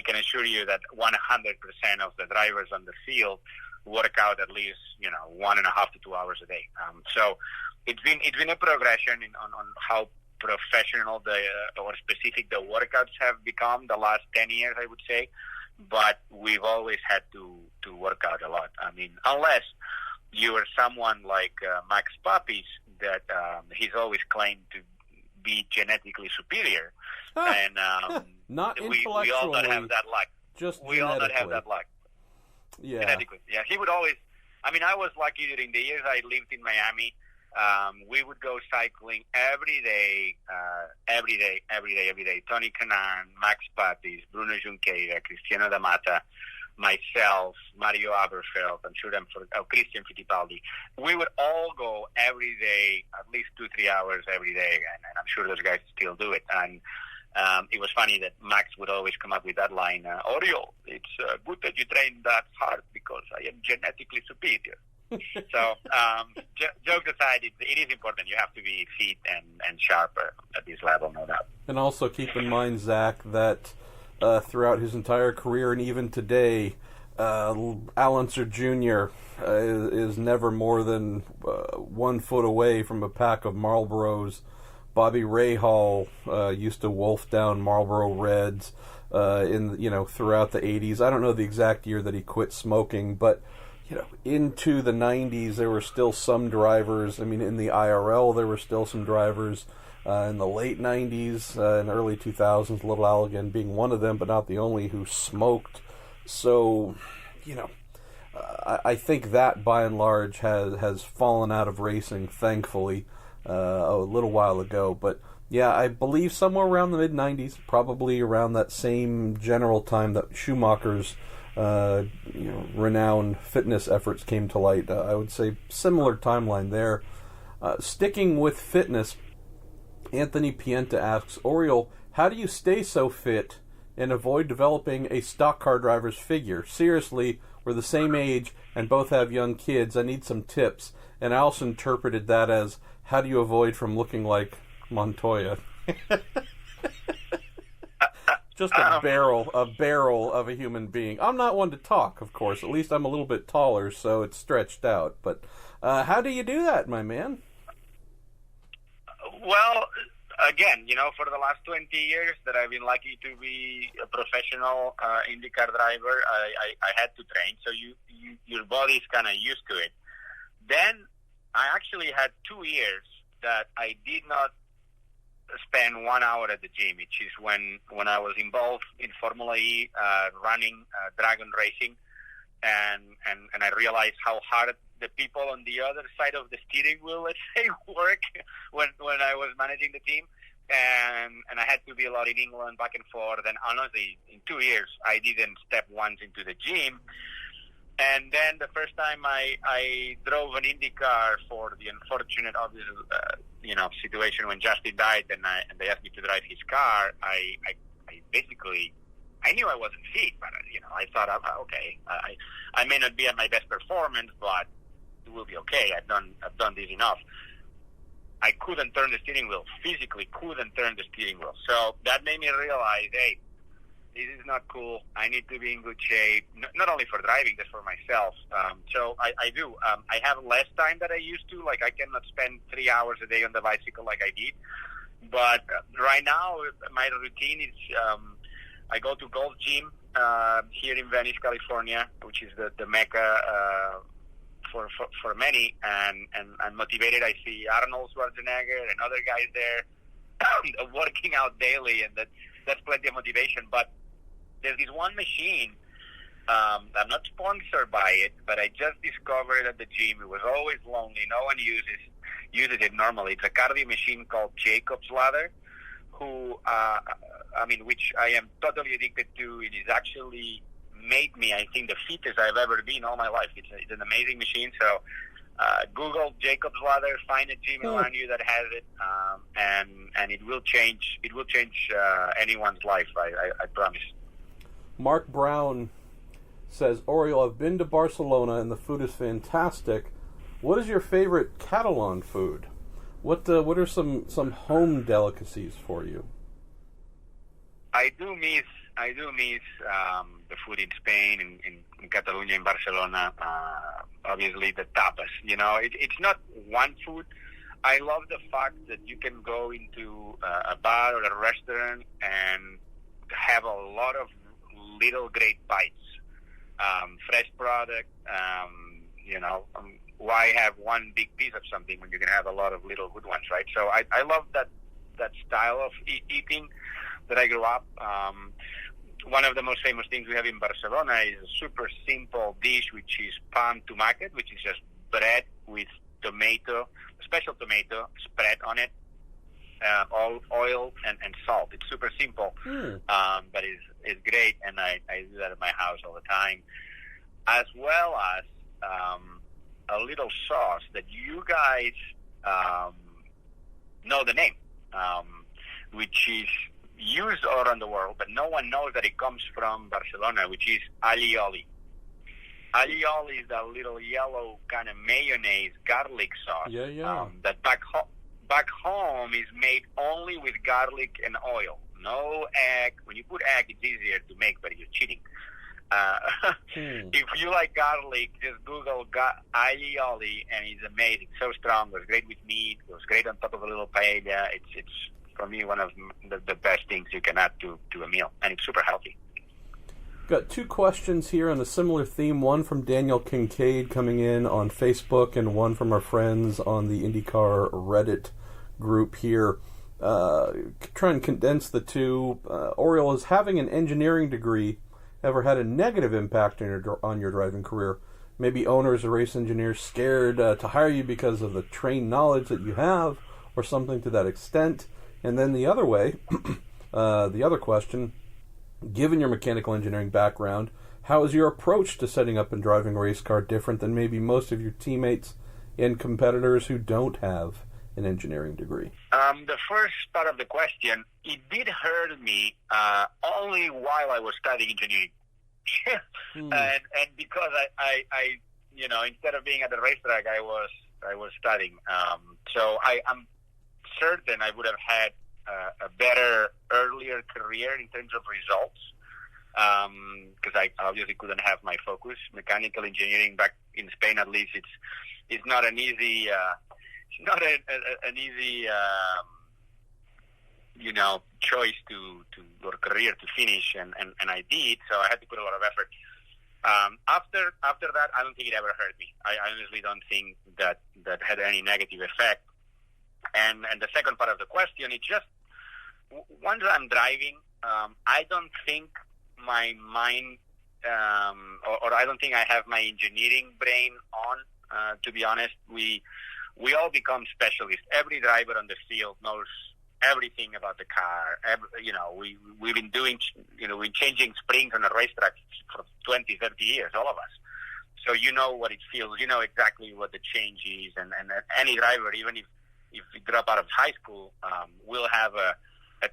Speaker 2: can assure you that 100% of the drivers on the field work out at least 1.5 to 2 hours a day. So it's been a progression on how professional or specific the workouts have become the last 10 years, I would say. But we've always had to work out a lot. I mean, unless you are someone like Max Papis, that he's always claimed to be genetically superior, and
Speaker 1: not intellectually.
Speaker 2: We all don't have that luck.
Speaker 1: Just
Speaker 2: we all don't have that luck.
Speaker 1: Yeah,
Speaker 2: genetically. Yeah, he would always I mean, I was lucky during the years I lived in Miami. We would go cycling every day. Tony Kanaan, Max Pattis, Bruno Junqueira, Cristiano D'Amata, myself, Mario Aberfeld, I'm sure Christian Fittipaldi. We would all go every day, at least 2-3 hours every day, and I'm sure those guys still do it. And it was funny that Max would always come up with that line, Oriol, it's good that you train that hard because I am genetically superior. So, jokes aside, it is important. You have to be fit and sharp at this level, no doubt.
Speaker 1: And also keep in mind, Zach, that throughout his entire career and even today, Al Unser Jr. Is never more than 1 foot away from a pack of Marlboros. Bobby Rahal used to wolf down Marlboro Reds throughout the 80s. I don't know the exact year that he quit smoking, but into the 90s, there were still some drivers. I mean, in the IRL, there were still some drivers. In the late 90s and early 2000s, Little Al again being one of them, but not the only, who smoked. So, I think that, by and large, has fallen out of racing, thankfully, a little while ago. But, yeah, I believe somewhere around the mid-90s, probably around that same general time that Schumacher's renowned fitness efforts came to light. I would say similar timeline there. Sticking with fitness, Anthony Pienta asks, Oriol, how do you stay so fit and avoid developing a stock car driver's figure? Seriously, we're the same age and both have young kids. I need some tips. And I also interpreted that as, how do you avoid from looking like Montoya? Just a barrel of a human being. I'm not one to talk, of course. At least I'm a little bit taller, so it's stretched out. But how do you do that, my man?
Speaker 2: Well, again, for the last 20 years that I've been lucky to be a professional IndyCar driver, I had to train. So your body's kind of used to it. Then I actually had 2 years that I did not spend 1 hour at the gym, which is when I was involved in Formula E, running Dragon Racing, and I realized how hard the people on the other side of the steering wheel, let's say, work when I was managing the team, and I had to be a lot in England, back and forth, and honestly, in 2 years, I didn't step once into the gym. And then the first time I drove an Indy car for the unfortunate, obvious, situation when Justin died, and they asked me to drive his car. I basically, I knew I wasn't fit, but I thought, okay, I may not be at my best performance, but it will be okay. I've done this enough. I couldn't turn the steering wheel, physically couldn't turn the steering wheel. So that made me realize, hey, this is not cool. I need to be in good shape, not only for driving, just for myself. So I do. I have less time than I used to. Like, I cannot spend 3 hours a day on the bicycle like I did. But right now, my routine is I go to Golf Gym here in Venice, California, which is the mecca for many. And I'm motivated. I see Arnold Schwarzenegger and other guys there working out daily, and that's plenty of motivation. But there's this one machine, I'm not sponsored by it, but I just discovered it at the gym. It was always lonely. No one uses it normally. It's a cardio machine called Jacob's Ladder, which I am totally addicted to. It is actually made me, I think, the fittest I've ever been all my life. It's an amazing machine. So Google Jacob's Ladder, find a gym around you that has it, and it will change. It will change anyone's life. I promise.
Speaker 1: Mark Brown says, Oriol, I've been to Barcelona and the food is fantastic. What is your favorite Catalan food? What are some home delicacies for you?
Speaker 2: I do miss the food in Spain, in Catalonia, in Barcelona. Obviously, the tapas. It's not one food. I love the fact that you can go into a bar or a restaurant and have a lot of little great bites, fresh product. Why have one big piece of something when you can have a lot of little good ones, right? So I love that style of eating that I grew up. one of the most famous things we have in Barcelona is a super simple dish, which is pan tomàquet, which is just bread with tomato, special tomato spread on it, all oil and salt. It's super simple, but it's great, and I do that at my house all the time, as well as a little sauce that you guys know the name, which is used all around the world, but no one knows that it comes from Barcelona, which is alioli. Alioli is that little yellow kind of mayonnaise garlic sauce that back home is made only with garlic and oil. No egg. When you put egg, it's easier to make, but you're cheating. If you like garlic, just Google alioli, and it's amazing. It's so strong. It goes great with meat. It goes great on top of a little paella. It's for me one of the best things you can add to a meal, and it's super healthy.
Speaker 1: Got two questions here on a similar theme. One from Daniel Kincaid coming in on Facebook, and one from our friends on the IndyCar Reddit group here. Try and condense the two. Oriol, is having an engineering degree ever had a negative impact on your driving career? Maybe owners or race engineers scared to hire you because of the trained knowledge that you have, or something to that extent. And then the other way, the other question, given your mechanical engineering background, how is your approach to setting up and driving a race car different than maybe most of your teammates and competitors who don't have an engineering degree?
Speaker 2: The first part of the question, it did hurt me only while I was studying engineering. and because I instead of being at the racetrack, I was studying. So I'm certain I would have had a better earlier career in terms of results, because I obviously couldn't have my focus. Mechanical engineering back in Spain, at least, it's not an easy choice to or career to finish, and I did, so I had to put a lot of effort. After that, I don't think it ever hurt me. I honestly don't think that had any negative effect. And the second part of the question, it's just once I'm driving, I don't think my mind, or I don't think I have my engineering brain on. To be honest, we all become specialists. Every driver on the field knows everything about the car. We've been doing, we're changing springs on a racetrack for 20, 30 years, all of us. So you know what it feels. You know exactly what the change is, and any driver, even if you drop out of high school, will have a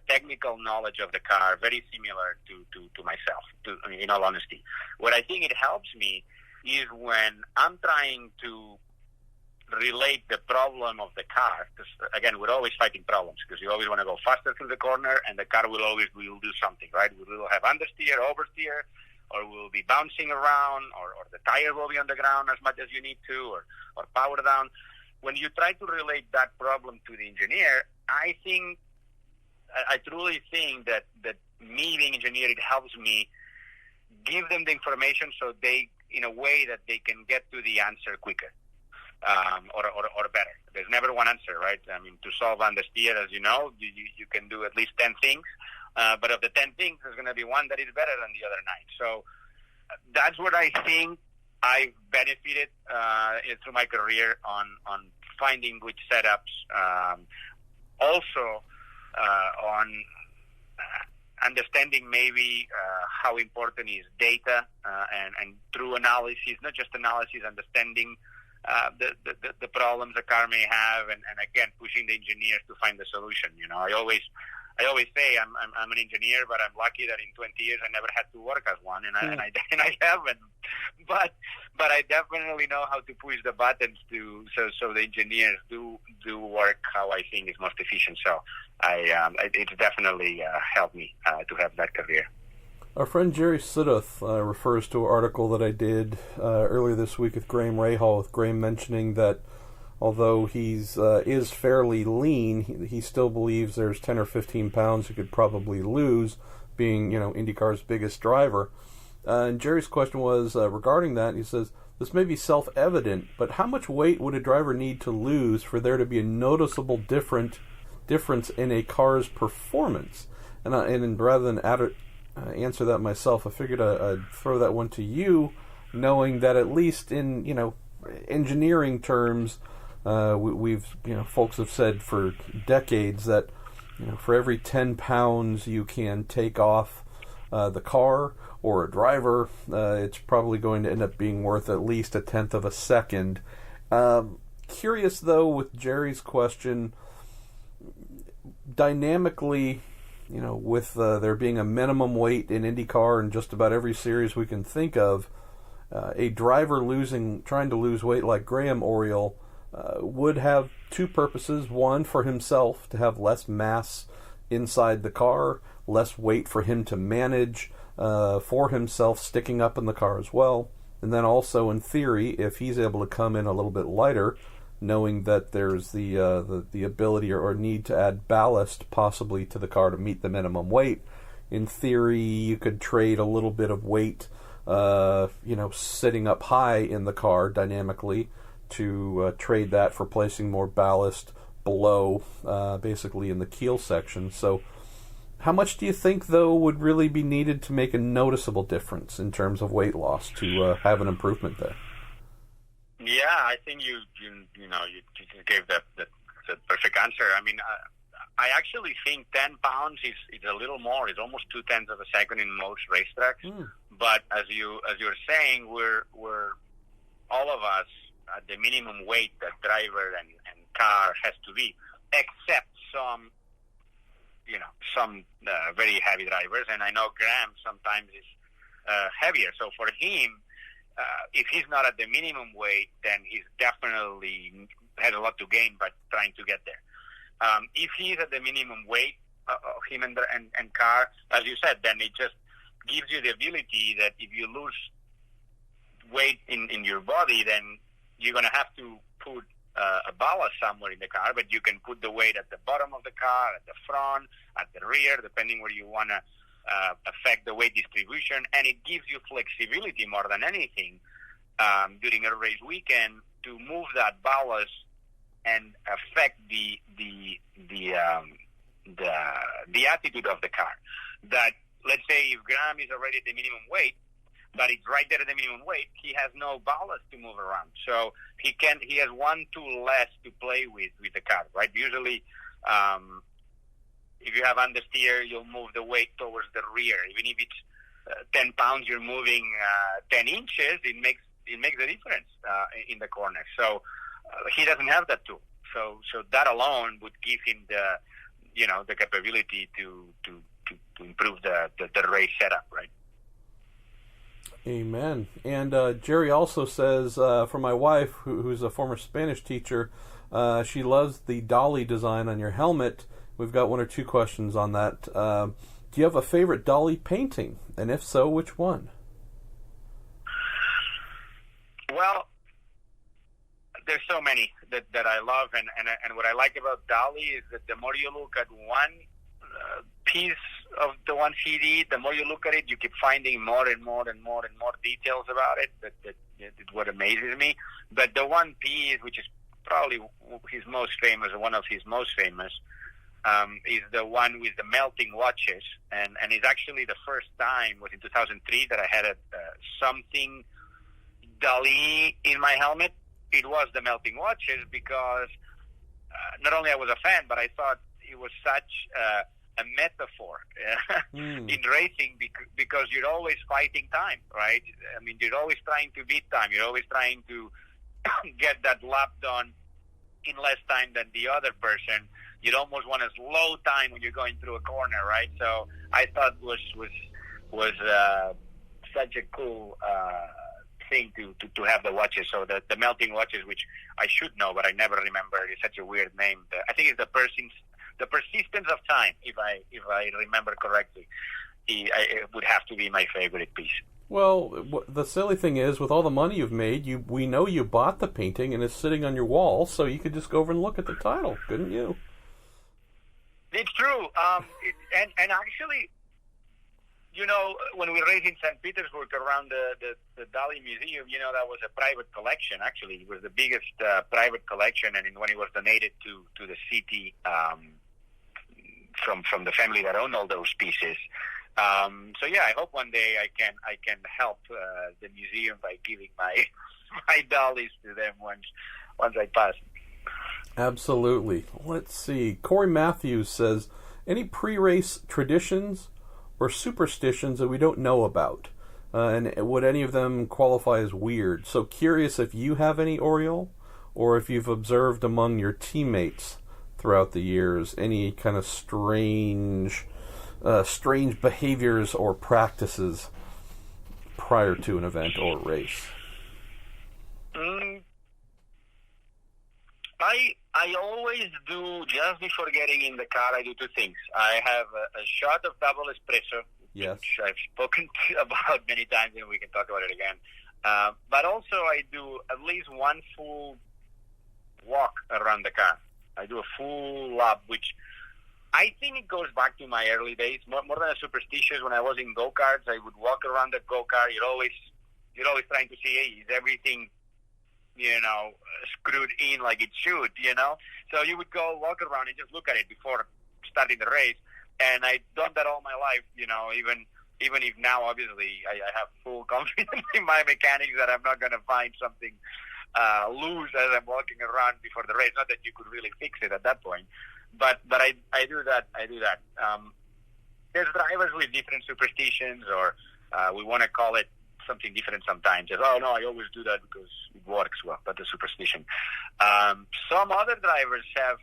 Speaker 2: technical knowledge of the car very similar to myself, in all honesty. What I think it helps me is when I'm trying to relate the problem of the car, because again, we're always fighting problems, because you always want to go faster through the corner, and the car will do something, right? We will have understeer, oversteer, or we'll be bouncing around, or the tire will be on the ground as much as you need to, or power down. When you try to relate that problem to the engineer, I truly think that me being engineer, it helps me give them the information so they, in a way that they can get to the answer quicker, or better. There's never one answer, right? I mean, to solve understeer, as you know, you can do at least 10 things, but of the 10 things, there's going to be one that is better than the other 9. So that's what I think I've benefited through my career on finding good setups. Also, on understanding maybe how important is data and through analysis, not just analysis, understanding the problems a car may have, and again, pushing the engineers to find the solution. I always say I'm an engineer, but I'm lucky that in 20 years I never had to work as one, and I haven't. But I definitely know how to push the buttons so the engineers do work how I think is most efficient. So it's definitely helped me to have that career.
Speaker 1: Our friend Jerry Sidoth refers to an article that I did earlier this week with Graham Rahal, with Graham mentioning that although he's is fairly lean, he still believes there's 10 or 15 pounds he could probably lose, being IndyCar's biggest driver. And Jerry's question was regarding that. He says, this may be self-evident, but how much weight would a driver need to lose for there to be a noticeable difference in a car's performance? And rather than answer that myself. I figured I'd throw that one to you, knowing that at least in engineering terms, we've folks have said for decades that for every 10 pounds you can take off the car or a driver, it's probably going to end up being worth at least a tenth of a second. Curious though, with Jerry's question, dynamically, with there being a minimum weight in IndyCar in just about every series we can think of, a driver trying to lose weight like Graham, Oriol, would have two purposes. One, for himself, to have less mass inside the car, less weight for him to manage, for himself sticking up in the car as well. And then also, in theory, if he's able to come in a little bit lighter, knowing that there's the ability or need to add ballast possibly to the car to meet the minimum weight, in theory you could trade a little bit of weight, sitting up high in the car dynamically, to trade that for placing more ballast below, basically in the keel section. So how much do you think, though, would really be needed to make a noticeable difference in terms of weight loss to have an improvement there?
Speaker 2: Yeah, I think you just gave the perfect answer. I mean, I actually think 10 pounds is a little more. It's almost 0.2 of a second in most racetracks. But as you're saying, we're all of us at the minimum weight that driver and car has to be, except some very heavy drivers. And I know Graham sometimes is heavier. So for him, if he's not at the minimum weight, then he's definitely has a lot to gain by trying to get there. If he's at the minimum weight, him and car, as you said, then it just gives you the ability that if you lose weight in your body, then you're going to have to put a ballast somewhere in the car, but you can put the weight at the bottom of the car, at the front, at the rear, depending where you want to affect the weight distribution, and it gives you flexibility more than anything during a race weekend to move that ballast and affect the attitude of the car. That, let's say, if Graham is already at the minimum weight, but it's right there at the minimum weight, he has no ballast to move around. So he has one tool less to play with the car, right? Usually, if you have understeer, you'll move the weight towards the rear. Even if it's 10 pounds, you're moving 10 inches, it makes a difference in the corner. So he doesn't have that tool. So that alone would give him the capability to improve the race setup, right?
Speaker 1: Amen. And Jerry also says, for my wife, who's a former Spanish teacher, she loves the dolly design on your helmet. We've got one or two questions on that. Do you have a favorite dolly painting? And if so, which one? Well,
Speaker 2: there's so many that I love, and what I like about dolly is that the more you look at one piece of the one CD, the more you look at it, you keep finding more and more and more and more details about it. That what amazes me. But the one piece, which is probably his most famous, or one of his most famous, is the one with the melting watches, and it's actually the first time was in 2003 that I had a something Dali in my helmet. It was the melting watches because not only I was a fan, but I thought it was such a metaphor in racing because you're always fighting time, right? I mean, you're always trying to beat time. You're always trying to get that lap done in less time than the other person. You'd almost want to slow time when you're going through a corner, right? So I thought was such a cool thing to have the watches. So the melting watches, which I should know, but I never remember. It's such a weird name. I think it's the persistence of time, if I remember correctly. It would have to be my favorite piece.
Speaker 1: Well, the silly thing is, with all the money you've made, we know you bought the painting and it's sitting on your wall, so you could just go over and look at the title, couldn't you?
Speaker 2: It's true. And actually, you know, when we raced in St. Petersburg around the Dali Museum, you know, that was a private collection. Actually, it was the biggest private collection, and when it was donated to the city from the family that owned all those pieces, So yeah, I hope one day I can help the museum by giving my dollies to them once I pass.
Speaker 1: Absolutely. Let's see. Corey Matthews says, any pre-race traditions or superstitions that we don't know about? And would any of them qualify as weird? So curious if you have any, Oriol, or if you've observed among your teammates throughout the years any kind of strange behaviors or practices prior to an event or race.
Speaker 2: I always do, just before getting in the car, I do two things. I have a shot of double espresso,
Speaker 1: yes,
Speaker 2: which I've spoken about many times, and we can talk about it again. But also I do at least one full walk around the car. I do a full lap, which I think it goes back to my early days, more than a superstitious. When I was in go-karts, I would walk around the go-kart. You're always trying to see, hey, is everything, screwed in like it should, So you would go walk around and just look at it before starting the race. And I've done that all my life, even if now, obviously, I have full confidence in my mechanics that I'm not going to find something loose as I'm walking around before the race. Not that you could really fix it at that point. But I do that. There's drivers with different superstitions, or we want to call it something different sometimes. As, oh, no, I always do that because it works. Well, that's a superstition. Some other drivers have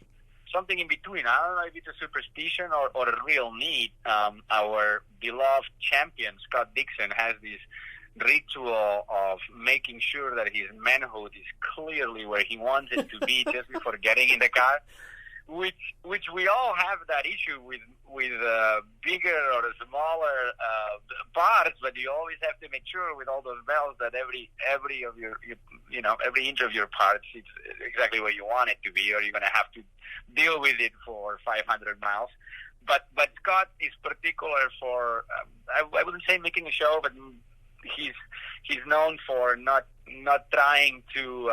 Speaker 2: something in between. I don't know if it's a superstition or a real need. Our beloved champion, Scott Dixon, has this ritual of making sure that his manhood is clearly where he wants it to be just before getting in the car. Which we all have that issue with bigger or smaller parts, but you always have to make sure with all those bells that every of your every inch of your parts is exactly where you want it to be, or you're going to have to deal with it for 500 miles. But Scott is particular for I wouldn't say making a show, but he's known for not trying to.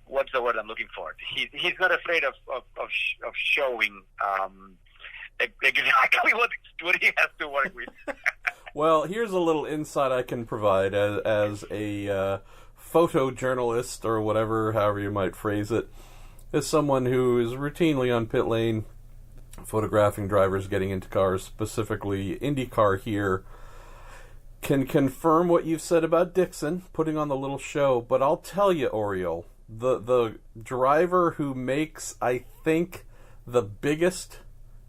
Speaker 2: What's the word I'm looking for? He's not afraid of showing exactly what he has to work with.
Speaker 1: Well, here's a little insight I can provide as a photojournalist, or whatever, however you might phrase it, as someone who is routinely on pit lane photographing drivers getting into cars, specifically IndyCar here. Can confirm what you've said about Dixon putting on the little show, but I'll tell you, Oriol, the driver who makes, I think, the biggest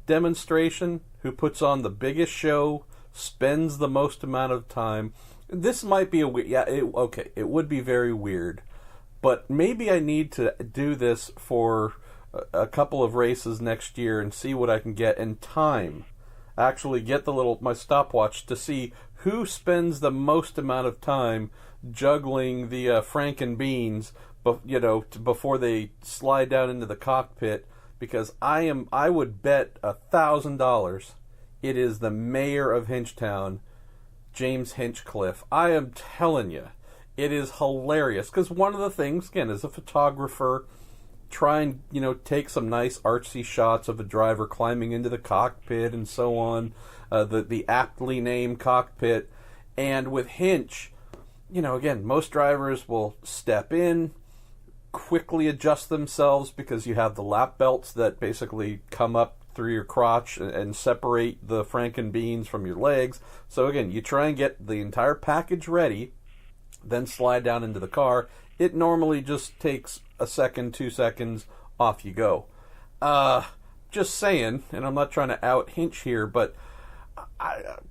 Speaker 1: demonstration, who puts on the biggest show, spends the most amount of time. This might be it would be very weird, but maybe I need to do this for a couple of races next year and see what I can get in time. Actually get my stopwatch to see who spends the most amount of time juggling the Frankenbeans, before they slide down into the cockpit, because I would bet $1,000 it is the mayor of Hinchtown, James Hinchcliffe. I am telling you, it is hilarious, because one of the things, again, as a photographer, try and take some nice artsy shots of a driver climbing into the cockpit and so on, the aptly named cockpit. And with Hinch, again, most drivers will step in, quickly adjust themselves, because you have the lap belts that basically come up through your crotch and separate the Frankenbeans from your legs. So again, you try and get the entire package ready, then slide down into the car. It normally just takes a second, 2 seconds, off you go. Just saying, and I'm not trying to out Hinch here, but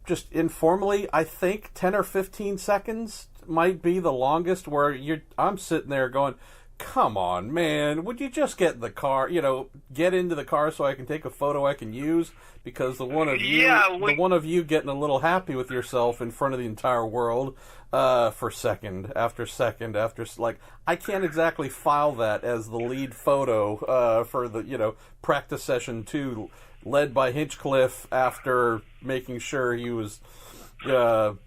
Speaker 1: just informally, I think 10 or 15 seconds might be the longest, where I'm sitting there going, come on, man, would you just get in the car, get into the car so I can take a photo I can use? Because the one of you getting a little happy with yourself in front of the entire world, for second after second after, I can't exactly file that as the lead photo for the practice session 2, led by Hinchcliffe, after making sure he was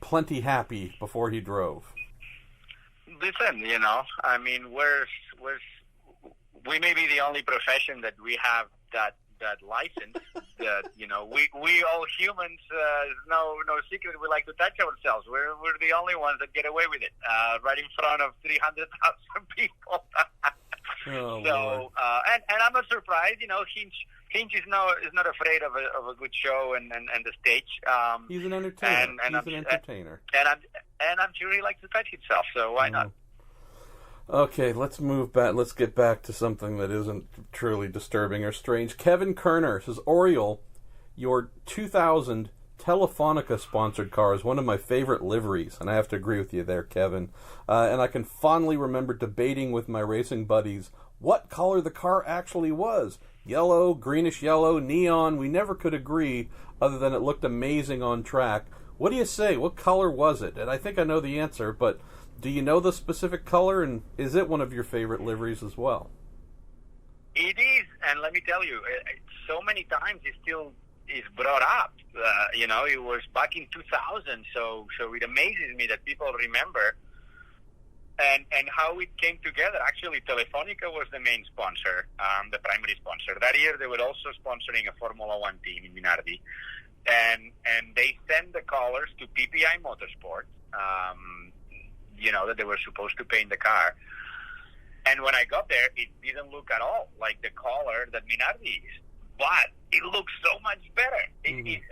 Speaker 1: plenty happy before he drove.
Speaker 2: Listen, I mean, we may be the only profession that we have that that license. That we all humans, no secret. We like to touch ourselves. We're the only ones that get away with it, right in front of 300,000 people.
Speaker 1: Oh,
Speaker 2: so, and I'm not surprised. Hinch is not afraid of a good show and the stage.
Speaker 1: He's an entertainer.
Speaker 2: And
Speaker 1: He's an entertainer.
Speaker 2: And I'm sure he likes to touch himself. So why not?
Speaker 1: Okay, let's move back. Let's get back to something that isn't truly disturbing or strange. Kevin Kerner says, Oriol, your 2000 Telefonica sponsored car is one of my favorite liveries, and I have to agree with you there, Kevin. And I can fondly remember debating with my racing buddies what color the car actually was. Yellow, greenish yellow, neon. We never could agree other than it looked amazing on track. What do you say? What color was it? And I think I know the answer, but do you know the specific color, and is it one of your favorite liveries as well?
Speaker 2: It is, and let me tell you, so many times it still is brought up. It was back in 2000, so it amazes me that people remember and how it came together. Actually, Telefonica was the main sponsor, the primary sponsor. That year, they were also sponsoring a Formula One team in Minardi, and they sent the colors to PPI Motorsport. That they were supposed to paint the car. And when I got there, it didn't look at all like the color that Minardi is. But it looks so much better. It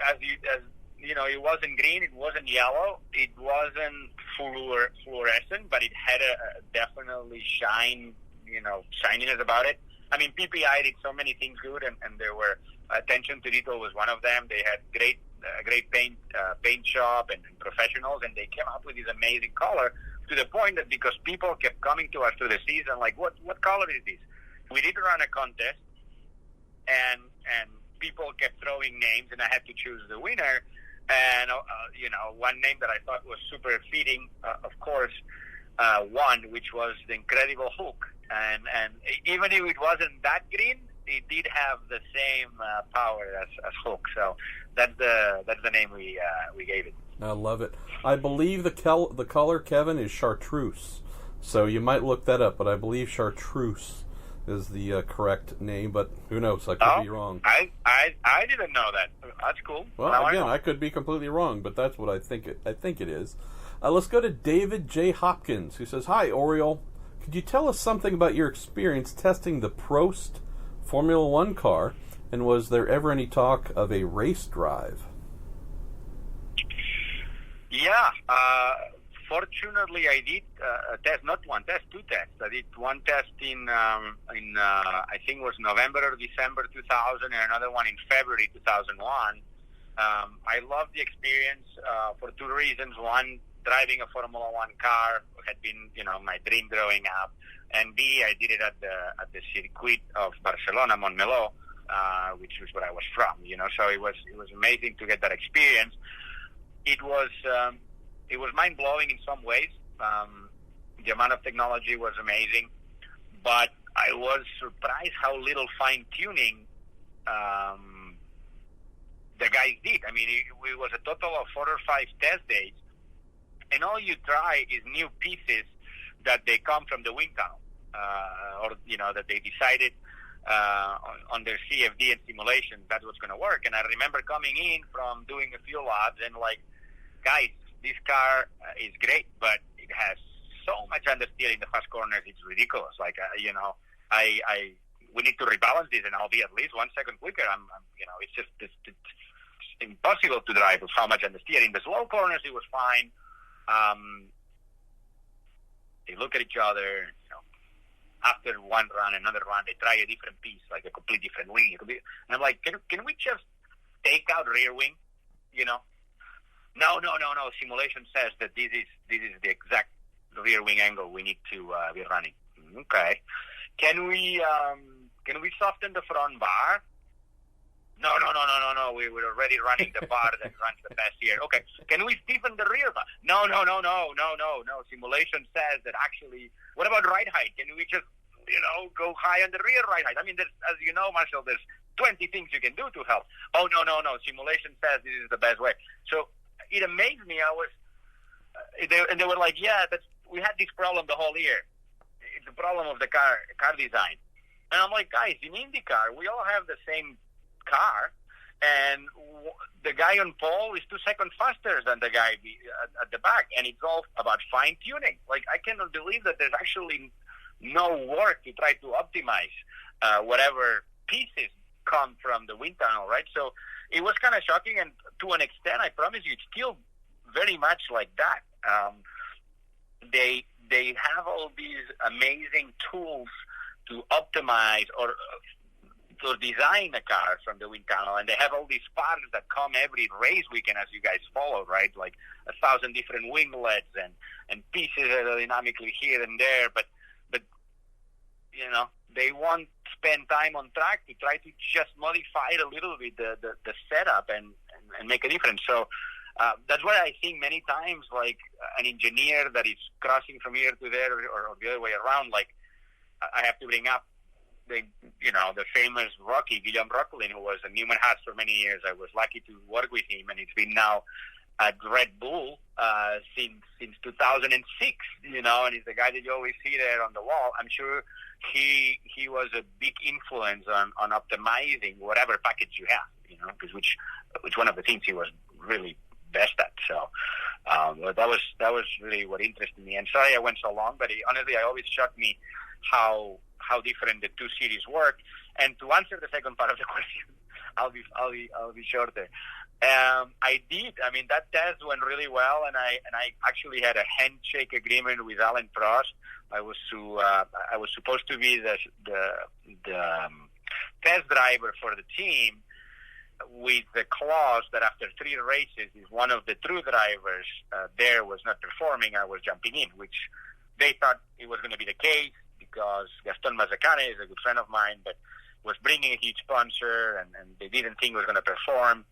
Speaker 2: wasn't green, it wasn't yellow, it wasn't fluorescent, but it had a definitely shininess about it. I mean, PPI did so many things good, and there were attention to detail was one of them. They had great paint shop and professionals, and they came up with this amazing color, to the point that because people kept coming to us through the season, like, what color is this? We did run a contest, and people kept throwing names, and I had to choose the winner. And one name that I thought was super fitting, of course, won, which was the Incredible Hulk. And even if it wasn't that green, it did have the same power as Hulk. So that's the name we gave it.
Speaker 1: I love it. I believe the color, Kevin, is chartreuse. So you might look that up, but I believe chartreuse is the correct name, but who knows? I could be wrong.
Speaker 2: I didn't know that. That's cool.
Speaker 1: Well,
Speaker 2: now
Speaker 1: again, I could be completely wrong, but that's what I think it is. Let's go to David J. Hopkins, who says, Hi, Oriol. Could you tell us something about your experience testing the Prost Formula One car, and was there ever any talk of a race drive?
Speaker 2: Yeah. Fortunately, I did a test, not one test, two tests. I did one test in I think it was November or December 2000, and another one in February 2001. I loved the experience for two reasons. One, driving a Formula One car had been, my dream growing up, and B, I did it at the circuit of Barcelona, Montmeló, which was where I was from. So it was amazing to get that experience. It was mind-blowing in some ways. The amount of technology was amazing, but I was surprised how little fine-tuning the guys did. I mean, it was a total of 4 or 5 test days, and all you try is new pieces that they come from the wind tunnel, or that they decided on their CFD and simulation that's what's going to work. And I remember coming in from doing a few laps and like, guys, this car is great, but it has so much understeer in the fast corners, it's ridiculous. Like, we need to rebalance this, and I'll be at least 1 second quicker. It's just it's impossible to drive with how much understeer. In the slow corners, it was fine. They look at each other, after one run, another run, they try a different piece, like a complete different wing. And I'm like, can we just take out rear wing? No. Simulation says that this is the exact rear wing angle we need to be running. Okay. Can we soften the front bar? No. We were already running the bar that runs the best here. Okay. Can we stiffen the rear bar? No. Simulation says that actually. What about ride height? Can we just go high on the rear ride height? I mean, as you know, Marshall, there's 20 things you can do to help. Oh no. Simulation says this is the best way. So it amazed me. They were like, yeah, we had this problem the whole year. It's the problem of the car design. And I'm like, guys, in IndyCar, we all have the same car, and the guy on pole is 2 seconds faster than the guy at the back, and it's all about fine-tuning. Like, I cannot believe that there's actually no work to try to optimize whatever pieces come from the wind tunnel, right? So it was kind of shocking, and to an extent, I promise you, it's still very much like that. They have all these amazing tools to optimize or to design a car from the wind tunnel, and they have all these parts that come every race weekend, as you guys follow, right? Like 1,000 different winglets and pieces aerodynamically here and there, but you know, they won't spend time on track to try to just modify it a little bit, the setup and make a difference. So that's why I think many times, like, an engineer that is crossing from here to there or the other way around, like, I have to bring up the famous Rocky, Guillaume Rocklin, who was a Newman Haas for many years. I was lucky to work with him, and it's been now at Red Bull since 2006, you know, and he's the guy that you always see there on the wall. I'm sure he was a big influence on optimizing whatever package you have, you know, because which one of the things he was really best at. So that was really what interested me. And sorry I went so long, but honestly, it always shocked me how different the two series work. And to answer the second part of the question, I'll be shorter. I did. I mean, that test went really well, and I actually had a handshake agreement with Alan Prost. I was supposed to be the test driver for the team, with the clause that after 3 races, if one of the true drivers there was not performing, I was jumping in, which they thought it was going to be the case because Gaston Mazzacane is a good friend of mine, but was bringing a huge sponsor, and they didn't think it was going to perform.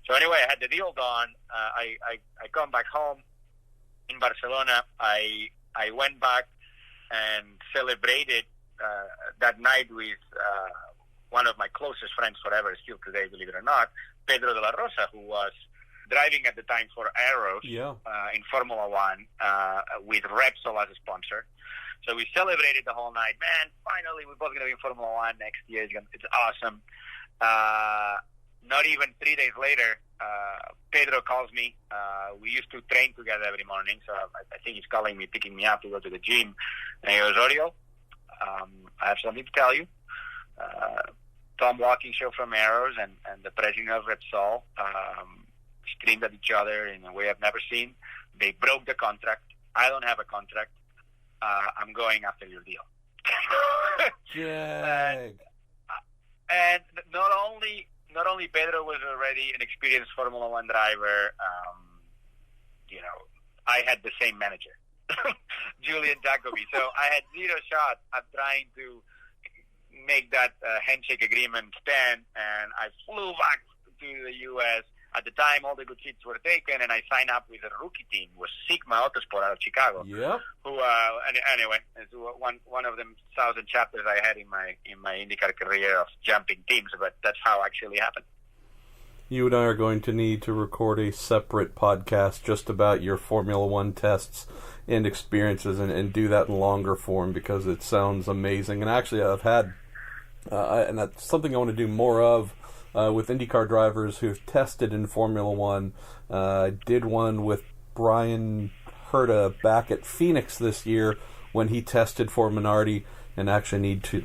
Speaker 2: So anyway, I had the deal done. I come back home in Barcelona. I went back and celebrated that night with one of my closest friends forever, still today, believe it or not, Pedro de la Rosa, who was driving at the time for Arrows in Formula One with Repsol as a sponsor. So we celebrated the whole night. Man, finally, we're both going to be in Formula One next year. It's awesome. Not even 3 days later, Pedro calls me. We used to train together every morning, so I think he's calling me, picking me up to go to the gym. And he goes, Oriol, I have something to tell you. Tom Walkinshaw from Arrows and the president of Repsol screamed at each other in a way I've never seen. They broke the contract. I don't have a contract. I'm going after your deal. And not only Pedro was already an experienced Formula One driver, you know, I had the same manager, Julian Jacobi. So I had zero shot at trying to make that handshake agreement stand, and I flew back to the U.S. At the time, all the good seats were taken, and I signed up with a rookie team, was Sigma Autosport out of Chicago.
Speaker 1: Yep.
Speaker 2: Who, anyway, it's one of the 1,000 chapters I had in my IndyCar career of jumping teams, but that's how it actually happened.
Speaker 1: You and I are going to need to record a separate podcast just about your Formula One tests and experiences, and do that in longer form, because it sounds amazing. And actually, I've had, and that's something I want to do more of, with IndyCar drivers who've tested in Formula One. I did one with Brian Herta back at Phoenix this year when he tested for Minardi, and actually need to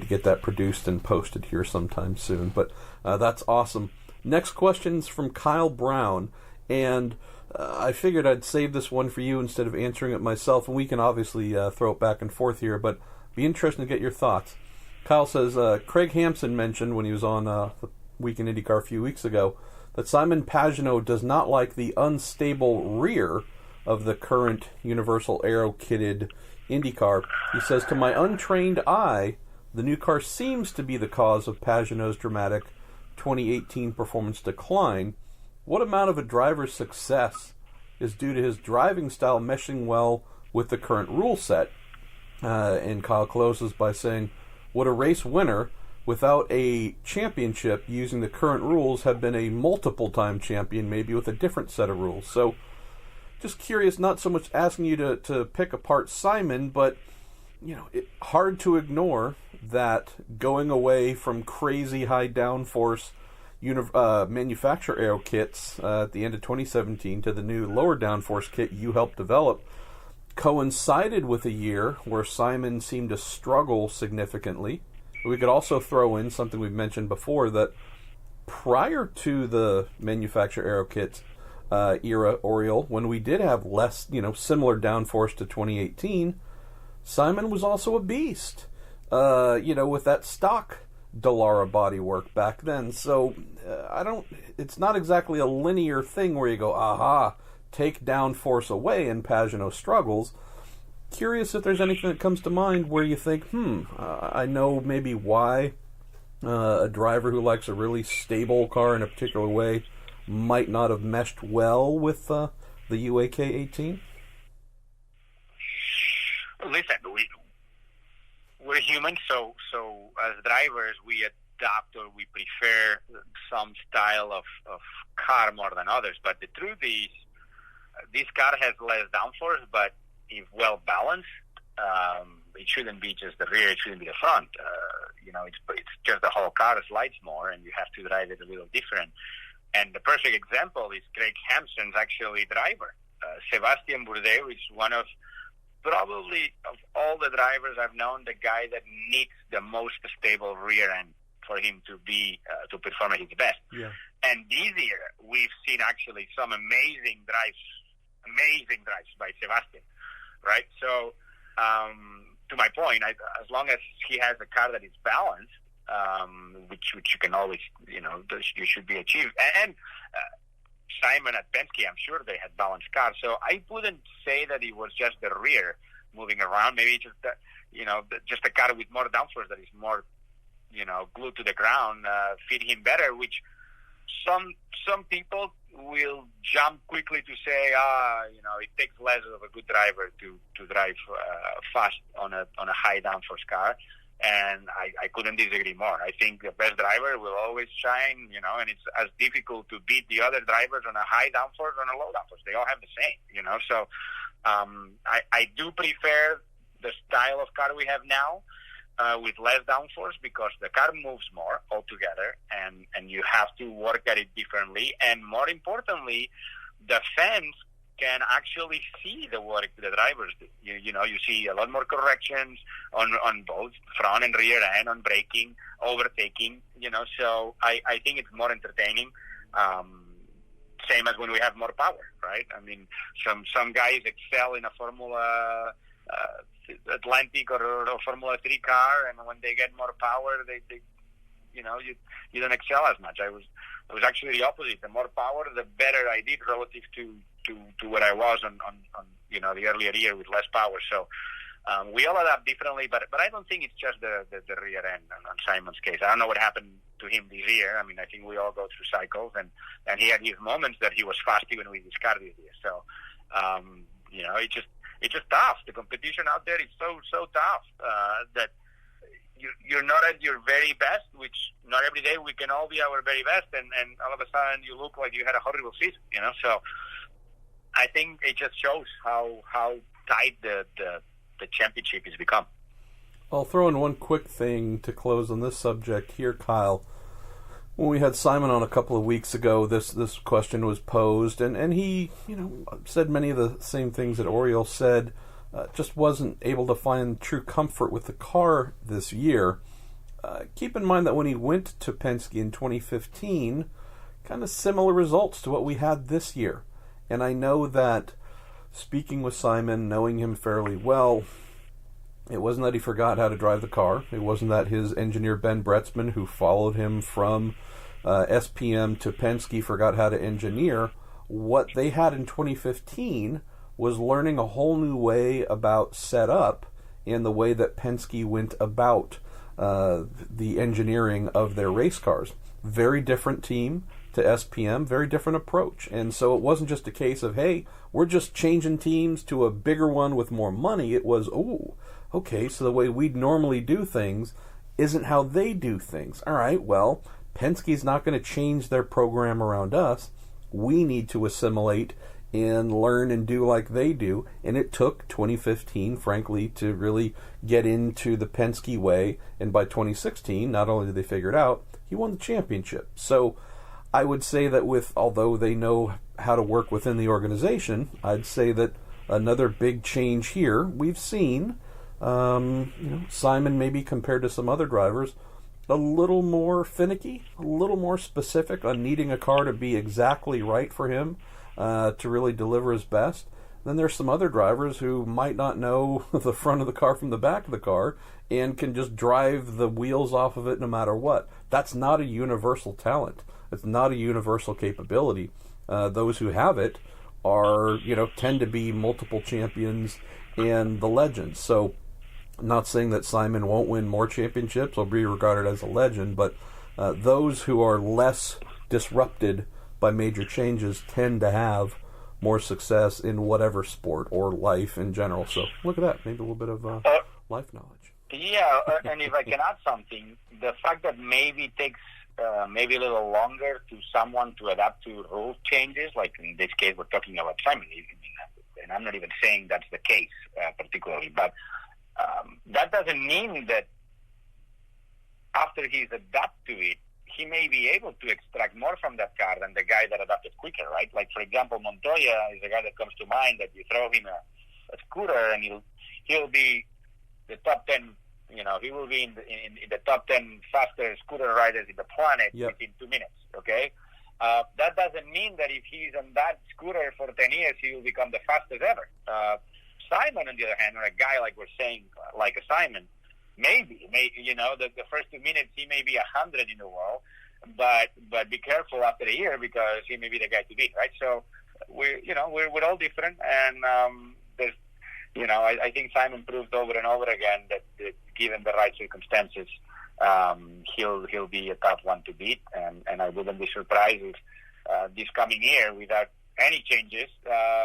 Speaker 1: get that produced and posted here sometime soon. But that's awesome. Next question's from Kyle Brown, and I figured I'd save this one for you instead of answering it myself, and we can obviously throw it back and forth here, but be interesting to get your thoughts. Kyle says, Craig Hampson mentioned when he was on the Week in IndyCar a few weeks ago that Simon Pagenaud does not like the unstable rear of the current Universal Aero-kitted IndyCar. He says, to my untrained eye, the new car seems to be the cause of Pagenaud's dramatic 2018 performance decline. What amount of a driver's success is due to his driving style meshing well with the current rule set? And Kyle closes by saying, would a race winner without a championship using the current rules have been a multiple-time champion, maybe with a different set of rules? So just curious, not so much asking you to pick apart Simon, but hard to ignore that going away from crazy high downforce manufacturer aero kits at the end of 2017 to the new lower downforce kit you helped develop coincided with a year where Simon seemed to struggle significantly. We could also throw in something we've mentioned before, that prior to the manufacturer aero kits era, Oriol, when we did have less, similar downforce to 2018, Simon was also a beast, with that stock Dallara bodywork back then. So it's not exactly a linear thing where you go, aha, take downforce away and Pagenaud struggles. Curious if there's anything that comes to mind where you think, I know maybe why a driver who likes a really stable car in a particular way might not have meshed well with the UAK 18?
Speaker 2: Listen, we're human, so as drivers we adapt or we prefer some style of car more than others. But the truth is, this car has less downforce, but if well balanced, it shouldn't be just the rear, it shouldn't be the front. It's just the whole car slides more, and you have to drive it a little different. And the perfect example is Greg Hampson's actually driver. Sebastian Bourdais is one of, probably of all the drivers I've known, the guy that needs the most stable rear end for him to be to perform at his best. Yeah. And this year we've seen actually some amazing drives by Sebastian, right? So to my point, as long as he has a car that is balanced, which you can always, you should be achieved. And Simon at Penske, I'm sure they had balanced cars. So I wouldn't say that it was just the rear moving around. Maybe just just a car with more downforce that is more, glued to the ground, fit him better. Which some people will jump quickly to say, it takes less of a good driver to drive fast on a high downforce car. And I couldn't disagree more. I think the best driver will always shine, and it's as difficult to beat the other drivers on a high downforce or on a low downforce. They all have the same, So I do prefer the style of car we have now with less downforce, because the car moves more altogether, and you have to work at it differently. And more importantly, the fans can actually see the work the drivers do. You see a lot more corrections on both front and rear end, on braking, overtaking, so I think it's more entertaining. Same as when we have more power, right? I mean, some guys excel in a Formula Atlantic or a Formula 3 car, and when they get more power, they you don't excel as much. I was actually the opposite. The more power, the better I did relative to what I was on the earlier year with less power. So we all adapt differently, but I don't think it's just the rear end on Simon's case. I don't know what happened to him this year. I mean, I think we all go through cycles, and he had his moments that he was fast even with his car this year. So it's just tough. The competition out there is so tough that you're not at your very best, which not every day we can all be our very best, and all of a sudden you look like you had a horrible season, So I think it just shows how tight the championship has become.
Speaker 1: I'll throw in one quick thing to close on this subject here, Kyle. When we had Simon on a couple of weeks ago, this question was posed, and he said many of the same things that Oriol said. Just wasn't able to find true comfort with the car this year. Keep in mind that when he went to Penske in 2015, kind of similar results to what we had this year. And I know that, speaking with Simon, knowing him fairly well, it wasn't that he forgot how to drive the car. It wasn't that his engineer, Ben Bretzman, who followed him from SPM to Penske, forgot how to engineer. What they had in 2015 was learning a whole new way about setup and the way that Penske went about the engineering of their race cars. Very different team to SPM, very different approach. And so it wasn't just a case of, hey, we're just changing teams to a bigger one with more money. It was, okay, so the way we'd normally do things isn't how they do things. All right, well, Penske's not going to change their program around us. We need to assimilate and learn and do like they do. And it took 2015, frankly, to really get into the Penske way. And by 2016, not only did they figure it out, he won the championship. So I would say that although they know how to work within the organization, I'd say that another big change here, we've seen Simon, maybe compared to some other drivers, a little more finicky, a little more specific on needing a car to be exactly right for him to really deliver his best. Then there's some other drivers who might not know the front of the car from the back of the car and can just drive the wheels off of it no matter what. That's not a universal talent. It's not a universal capability. Those who have it are, tend to be multiple champions and the legends. So I'm not saying that Simon won't win more championships or be regarded as a legend, but those who are less disrupted by major changes tend to have more success in whatever sport or life in general. So look at that, maybe a little bit of life knowledge.
Speaker 2: Yeah, and if I can add something, the fact that maybe it takes maybe a little longer to someone to adapt to rule changes, like in this case we're talking about Simon, and I'm not even saying that's the case particularly, but that doesn't mean that after he's adapted to it, he may be able to extract more from that car than the guy that adapted quicker, right? Like, for example, Montoya is a guy that comes to mind that you throw him a scooter and he'll be the top 10, he will be in the top 10 faster scooter riders in the planet within 2 minutes, okay? That doesn't mean that if he's on that scooter for 10 years, he will become the fastest ever. Simon, on the other hand, or a guy like we're saying, like a Simon, maybe the first 2 minutes he may be 100 in the world, but be careful after a year because he may be the guy to beat, right? So we're all different, and there's I think Simon proved over and over again that given the right circumstances, he'll be a tough one to beat, and I wouldn't be surprised if this coming year, without any changes,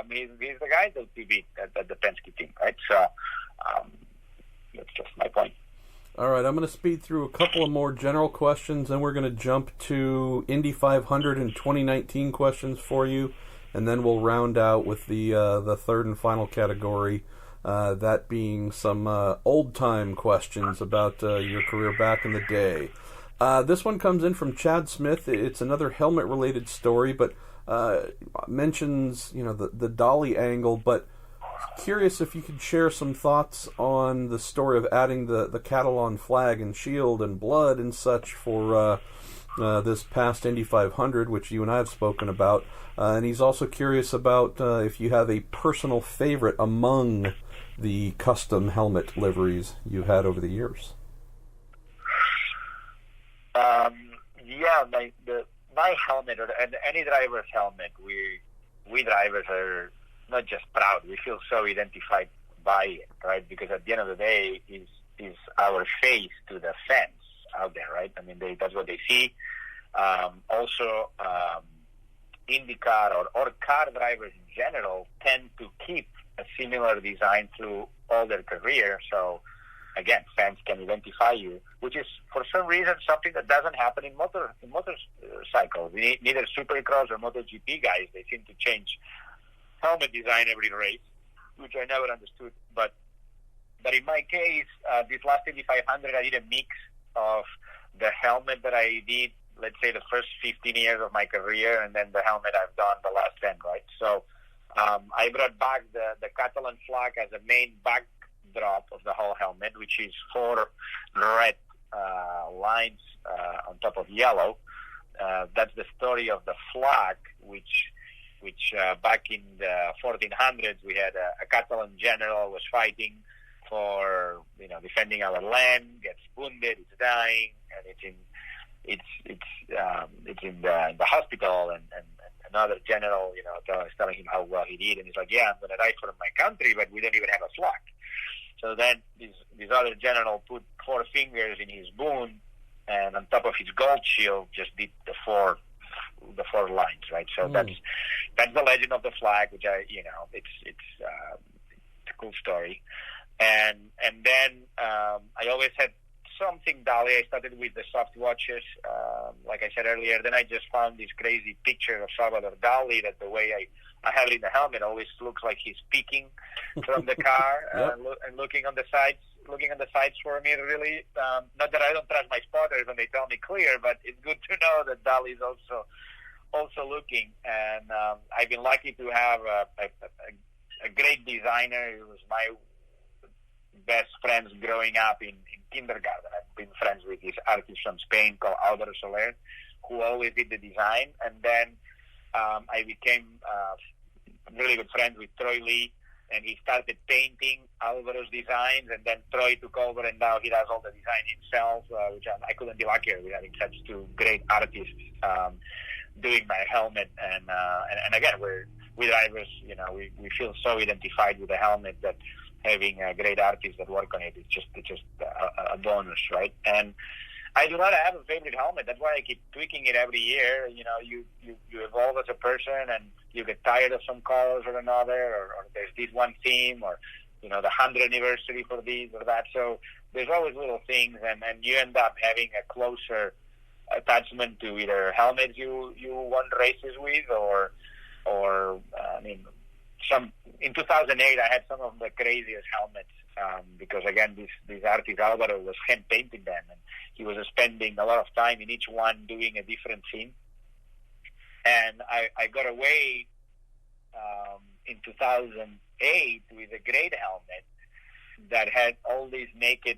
Speaker 2: he's the guy to beat at the Penske team, right? So that's just my point.
Speaker 1: All right, I'm going to speed through a couple of more general questions, and we're going to jump to Indy 500 and 2019 questions for you, and then we'll round out with the third and final category, that being some old-time questions about your career back in the day. This one comes in from Chad Smith. It's another helmet-related story, but mentions the dolly angle, but curious if you could share some thoughts on the story of adding the Catalan flag and shield and blood and such for this past Indy 500, which you and I have spoken about. And he's also curious about if you have a personal favorite among the custom helmet liveries you've had over the years.
Speaker 2: My helmet, and any driver's helmet, we drivers are not just proud. We feel so identified by it, right? Because at the end of the day, is our face to the fans out there, right? I mean, that's what they see. Also, IndyCar or car drivers in general tend to keep a similar design through all their career. So, again, fans can identify you, which is, for some reason, something that doesn't happen in motorcycles. Neither Supercross or MotoGP guys, they seem to change helmet design every race, which I never understood. But in my case, this last Indy 500, I did a mix of the helmet that I did, let's say, the first 15 years of my career, and then the helmet I've done the last 10, right? So I brought back the Catalan flag as a main backdrop of the whole helmet, which is 4 red lines on top of yellow. That's the story of the flag, which back in the 1400s we had a Catalan general was fighting for defending our land, gets wounded, it's dying, and it's in the hospital, and another general is telling him how well he did, and he's like, yeah, I'm going to die for my country, but we don't even have a flag. So then this other general put 4 fingers in his wound, and on top of his gold shield just did the four lines, right? So that's the legend of the flag, which it's a cool story. And then I always had something dolly. I started with the soft watches, like I said earlier. Then I just found this crazy picture of Salvador Dali that the way I have it in the helmet always looks like he's speaking from the car and looking on the sides. Looking on the sides for me, really. Not that I don't trust my spotters when they tell me clear, but it's good to know that Dali is also looking. And I've been lucky to have a great designer. He was my best friends growing up in kindergarten. I've been friends with this artist from Spain called Álvaro Soler, who always did the design. And then I became really good friends with Troy Lee, and he started painting Álvaro's designs, and then Troy took over, and now he does all the design himself, which I couldn't be luckier with having such two great artists doing my helmet. And again, we drivers, we feel so identified with the helmet that having great artists that work on it is just a bonus, right? And I do not have a favorite helmet. That's why I keep tweaking it every year. You evolve as a person, and you get tired of some colors or another, or there's this one theme, or the 100th anniversary for this or that. So there's always little things, and you end up having a closer attachment to either helmets you won races with, or in 2008 I had some of the craziest helmets because again this artist Álvaro was hand painting them, and he was spending a lot of time in each one doing a different theme. And I got away in 2008 with a great helmet that had all these naked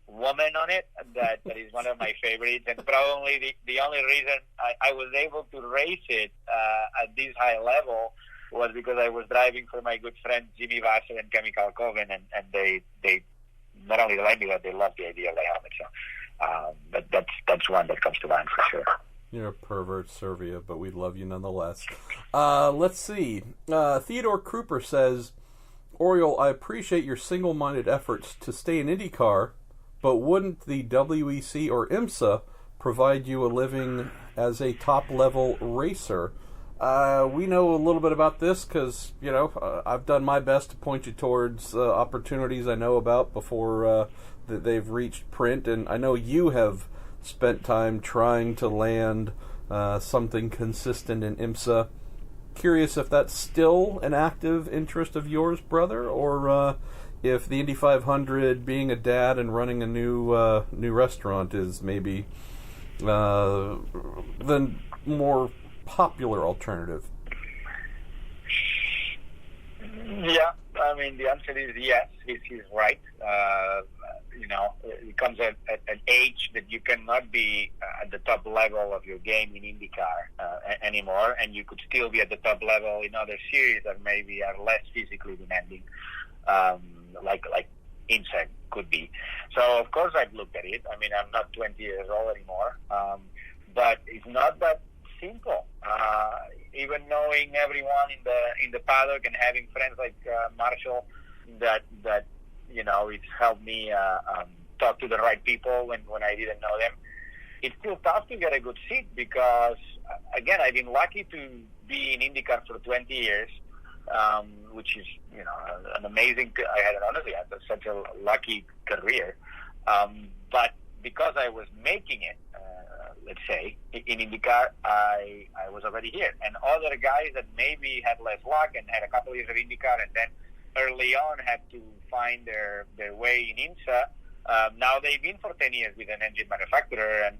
Speaker 2: women on it. That is one of my favorites, and probably the only reason I was able to race it at this high level was because I was driving for my good friends Jimmy Vasser and Chemical Coven, and they not only like me, but they love the idea of the helmet. So, but that's one that comes to mind for sure.
Speaker 1: You're a pervert, Servia, but we love you nonetheless. Let's see. Theodore Kruper says, Oriol, I appreciate your single-minded efforts to stay in IndyCar, but wouldn't the WEC or IMSA provide you a living as a top-level racer? We know a little bit about this because, I've done my best to point you towards opportunities I know about before that they've reached print, and I know you have spent time trying to land something consistent in IMSA. Curious if that's still an active interest of yours, brother, or if the Indy 500, being a dad and running a new restaurant, is maybe the more popular alternative.
Speaker 2: Yeah, the answer is yes. He's right. It comes at an age that you cannot be at the top level of your game in IndyCar anymore, and you could still be at the top level in other series that maybe are less physically demanding, like INSEG could be. So, of course, I've looked at it. I'm not 20 years old anymore, but it's not that simple. Even knowing everyone in the paddock and having friends like Marshall, that it's helped me talk to the right people when I didn't know them. It's still tough to get a good seat because, again, I've been lucky to be in IndyCar for 20 years, which is an amazing. I had such a lucky career, but because I was making it. Let's say, in IndyCar, I was already here. And other guys that maybe had less luck and had a couple of years of IndyCar and then early on had to find their way in IMSA, now they've been for 10 years with an engine manufacturer, and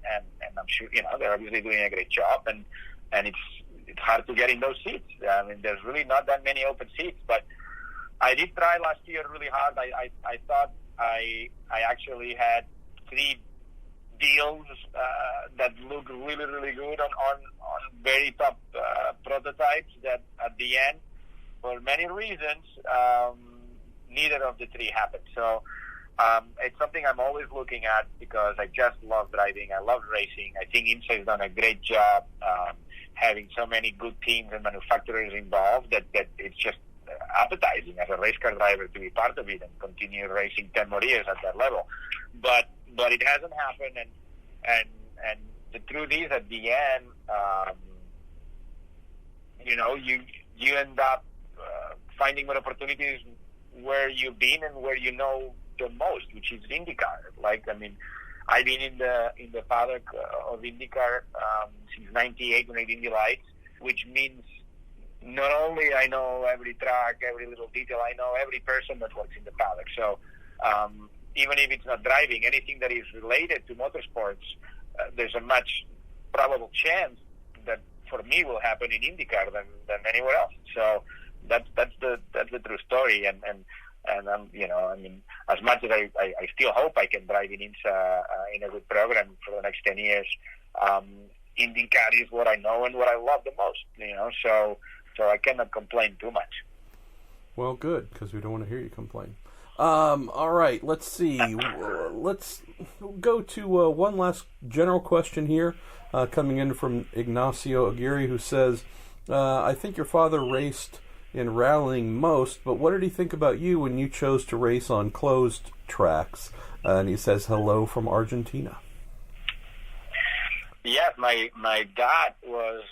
Speaker 2: I'm sure, they're obviously doing a great job, and it's hard to get in those seats. There's really not that many open seats, but I did try last year really hard. I thought I actually had 3 deals that look really, really good on very top prototypes that at the end, for many reasons, neither of the 3 happened. So it's something I'm always looking at because I just love driving. I love racing. I think IMSA has done a great job having so many good teams and manufacturers involved that it's just appetizing as a race car driver to be part of it and continue racing 10 more years at that level. But it hasn't happened, and the truth is, at the end, you end up finding more opportunities where you've been and where you know the most, which is IndyCar. I've been in the paddock of IndyCar since '98 when I did Indy Lights, which means not only I know every track, every little detail, I know every person that works in the paddock. So even if it's not driving, anything that is related to motorsports, there's a much probable chance that for me will happen in IndyCar than anywhere else. So that's the true story. And as much as I still hope I can drive in IMSA in a good program for the next 10 years, IndyCar is what I know and what I love the most, so I cannot complain too much.
Speaker 1: Well, good, because we don't want to hear you complain. All right, let's see. Let's go to one last general question here, coming in from Ignacio Aguirre, who says, I think your father raced in rallying most, but what did he think about you when you chose to race on closed tracks? And he says, hello from Argentina.
Speaker 2: Yes, my dad was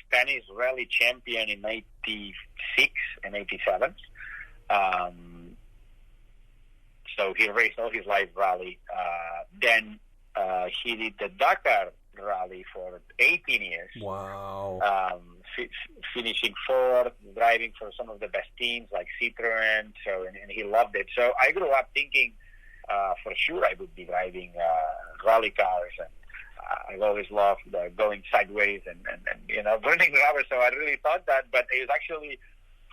Speaker 2: Spanish rally champion in '86 and '87. So he raced all his life rally. Then he did the Dakar rally for 18 years.
Speaker 1: Wow.
Speaker 2: Finishing fourth, driving for some of the best teams like Citroën. So and he loved it. So I grew up thinking for sure I would be driving rally cars, and I've always loved going sideways and burning rubber. So I really thought that, but it was actually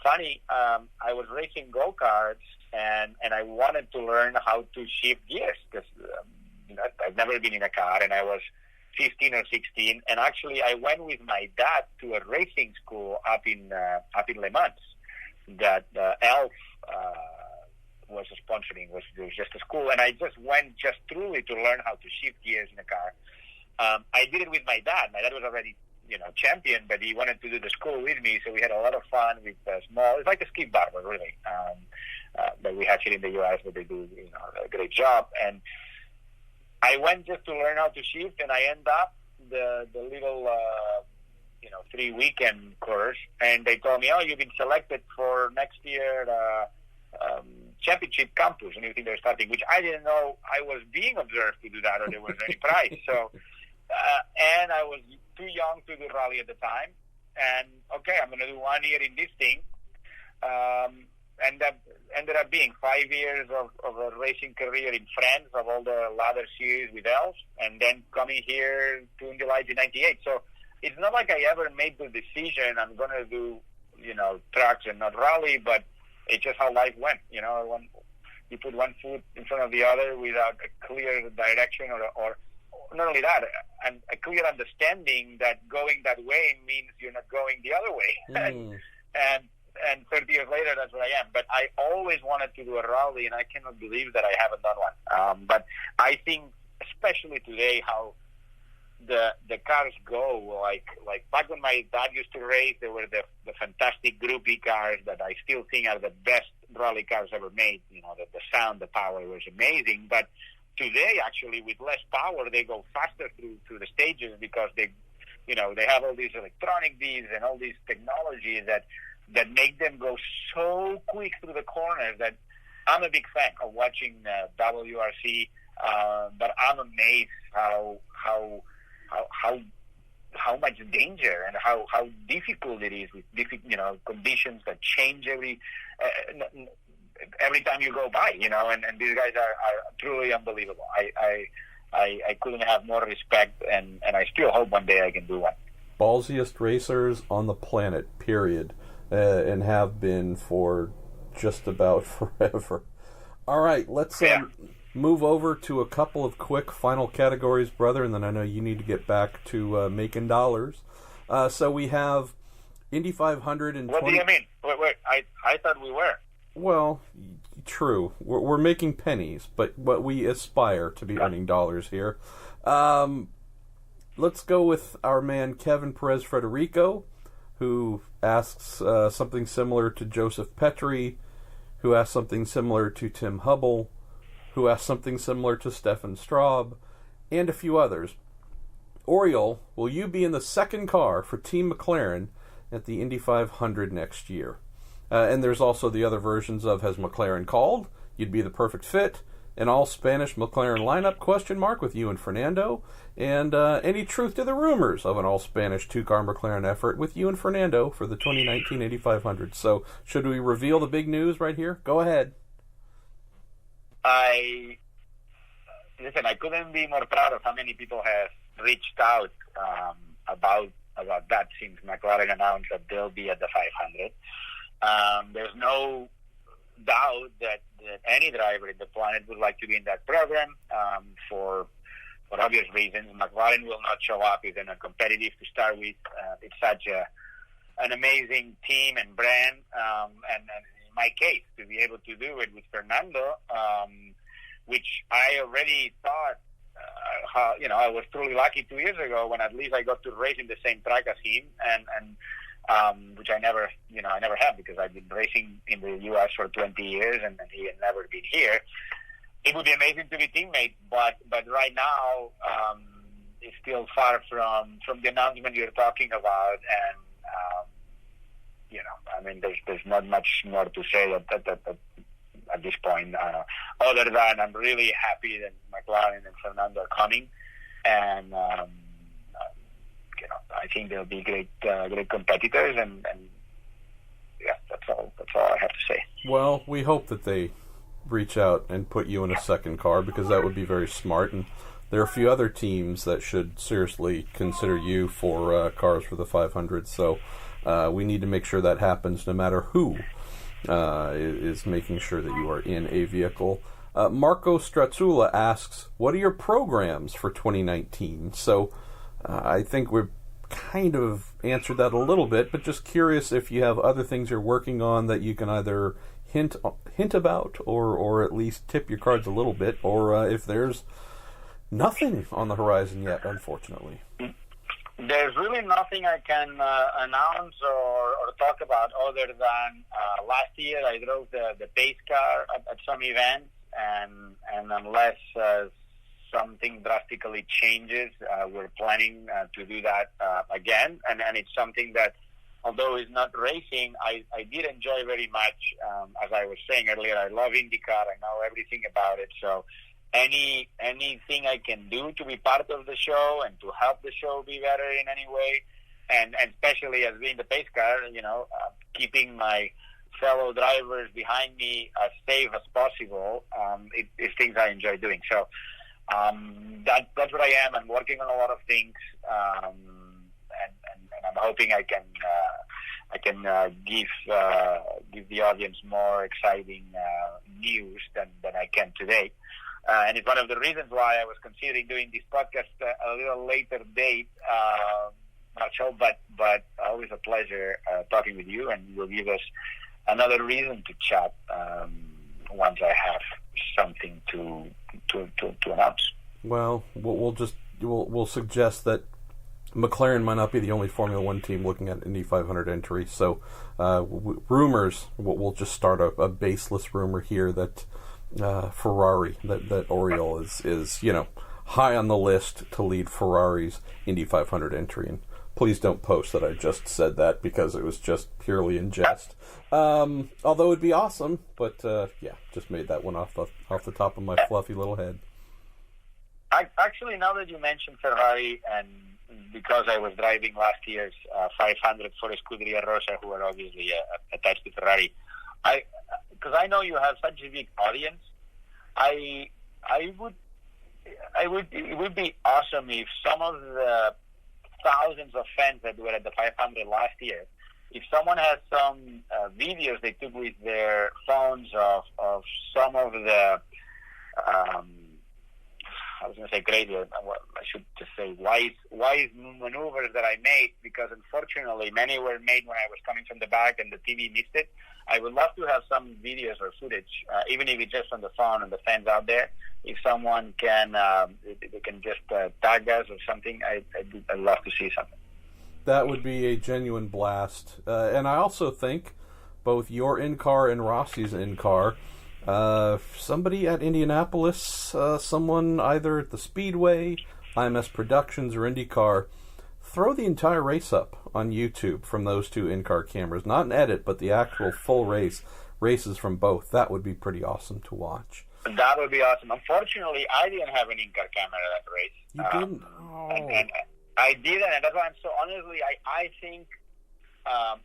Speaker 2: funny. I was racing go-karts, and I wanted to learn how to shift gears because I've never been in a car, and I was 15 or 16, and actually I went with my dad to a racing school up in Le Mans that Elf was sponsoring. It was just a school, and I just went truly to learn how to shift gears in a car. I did it with my dad. My dad was already champion, but he wanted to do the school with me, so we had a lot of fun with it's like a ski barber, really, that we have here in the U.S., but they do a great job. And I went just to learn how to shift, and I end up the little 3-weekend course, and they told me, oh, you've been selected for next year championship campus, a new thing they're starting, which I didn't know I was being observed to do that, or there was any prize. So, and I was too young to do rally at the time, and okay, I'm going to do 1 year in this thing. And that ended up being 5 years of a racing career in France, of all the ladder series with Elf, and then coming here to Indy Lights in '98. So it's not like I ever made the decision I'm going to do, trucks and not rally, but it's just how life went. When you put one foot in front of the other without a clear direction or not only that, and a clear understanding that going that way means you're not going the other way. And 30 years later, that's where I am. But I always wanted to do a rally, and I cannot believe that I haven't done one. But I think, especially today, how the cars go, like back when my dad used to race, there were the fantastic Group E cars that I still think are the best rally cars ever made. The sound, the power was amazing. But today, actually, with less power, they go faster through the stages because they have all these electronic beads and all these technologies that make them go so quick through the corners that I'm a big fan of watching WRC. But I'm amazed how much danger and how difficult it is with conditions that change every time you go by. And these guys are truly unbelievable. I couldn't have more respect, and I still hope one day I can do one.
Speaker 1: Ballsiest racers on the planet, period. And have been for just about forever. All right, let's move over to a couple of quick final categories, brother, and then I know you need to get back to making dollars. So we have Indy 500 and
Speaker 2: What do you mean? Wait, I thought we were.
Speaker 1: Well, true. We're making pennies, but we aspire to be earning dollars here. Let's go with our man Kevin Perez Frederico, who asks something similar to Joseph Petrie, who asks something similar to Tim Hubble, who asks something similar to Stefan Straub, and a few others. Oriol, will you be in the second car for Team McLaren at the Indy 500 next year? And there's also the other versions of, has McLaren called? You'd be the perfect fit. an all-Spanish McLaren lineup, with you and Fernando, and any truth to the rumors of an all-Spanish two-car McLaren effort with you and Fernando for the 2019 Indy 500. So, should we reveal the big news right here? Go ahead.
Speaker 2: I couldn't be more proud of how many people have reached out about that since McLaren announced that they'll be at the 500. There's no doubt that any driver in the planet would like to be in that program for obvious reasons. McLaren will not show up if they're not competitive to start with. It's such an amazing team and brand, and in my case, to be able to do it with Fernando, which I already thought, I was truly lucky 2 years ago when at least I got to race in the same track as him, and which I never have, because I've been racing in the U.S. for 20 years and he had never been here. It would be amazing to be teammates, but right now it's still far from the announcement you're talking about, and there's not much more to say at this point, other than I'm really happy that McLaren and Fernando are coming, and I think they'll be great competitors, and yeah, that's all I have to say.
Speaker 1: Well, we hope that they reach out and put you in a second car, because that would be very smart, and there are a few other teams that should seriously consider you for cars for the 500, so we need to make sure that happens no matter who is making sure that you are in a vehicle. Marco Strazzula asks, what are your programs for 2019? So I think we've kind of answered that a little bit, but just curious if you have other things you're working on that you can either hint about or at least tip your cards a little bit, or if there's nothing on the horizon yet, unfortunately.
Speaker 2: There's really nothing I can announce or talk about other than last year I drove the pace car at some events, and unless something drastically changes, we're planning to do that again, and it's something that, although it's not racing, I did enjoy very much. As I was saying earlier, I love IndyCar. I know everything about it, so anything I can do to be part of the show and to help the show be better in any way, and especially as being the pace car, keeping my fellow drivers behind me as safe as possible, it's things I enjoy doing. So that's what I am. I'm working on a lot of things, and I'm hoping I can give the audience more exciting news than I can today. And it's one of the reasons why I was considering doing this podcast a little later date, Marshall, but always a pleasure talking with you, and you'll give us another reason to chat once I have something to announce.
Speaker 1: Well, we'll suggest that McLaren might not be the only Formula One team looking at Indy 500 entry, so rumors, we'll just start a baseless rumor here that Ferrari, that Oriol is high on the list to lead Ferrari's Indy 500 entry. And please don't post that I just said that, because it was just purely in jest. Although it'd be awesome, but just made that one off the top of my fluffy little head.
Speaker 2: Actually, now that you mentioned Ferrari, and because I was driving last year's 500 for Scuderia Rosa, who are obviously attached to Ferrari, because I know you have such a big audience, it would be awesome if some of the thousands of fans that were at the 500 last year, if someone has some videos they took with their phones of some of the I was going to say crazy, I should just say wise maneuvers that I made, because unfortunately many were made when I was coming from the back and the TV missed it. I would love to have some videos or footage, even if it's just on the phone and the fans out there. If someone can, they can just tag us or something, I'd love to see something.
Speaker 1: That would be a genuine blast. And I also think both your in-car and Rossi's in-car, somebody at Indianapolis, someone either at the Speedway, IMS Productions, or IndyCar, throw the entire race up on YouTube from those two in-car cameras. Not an edit, but the actual full races from both. That would be pretty awesome to watch.
Speaker 2: That would be awesome. Unfortunately, I didn't have an in-car camera that race.
Speaker 1: You didn't? Oh.
Speaker 2: And I didn't, and that's why I'm so, honestly, I think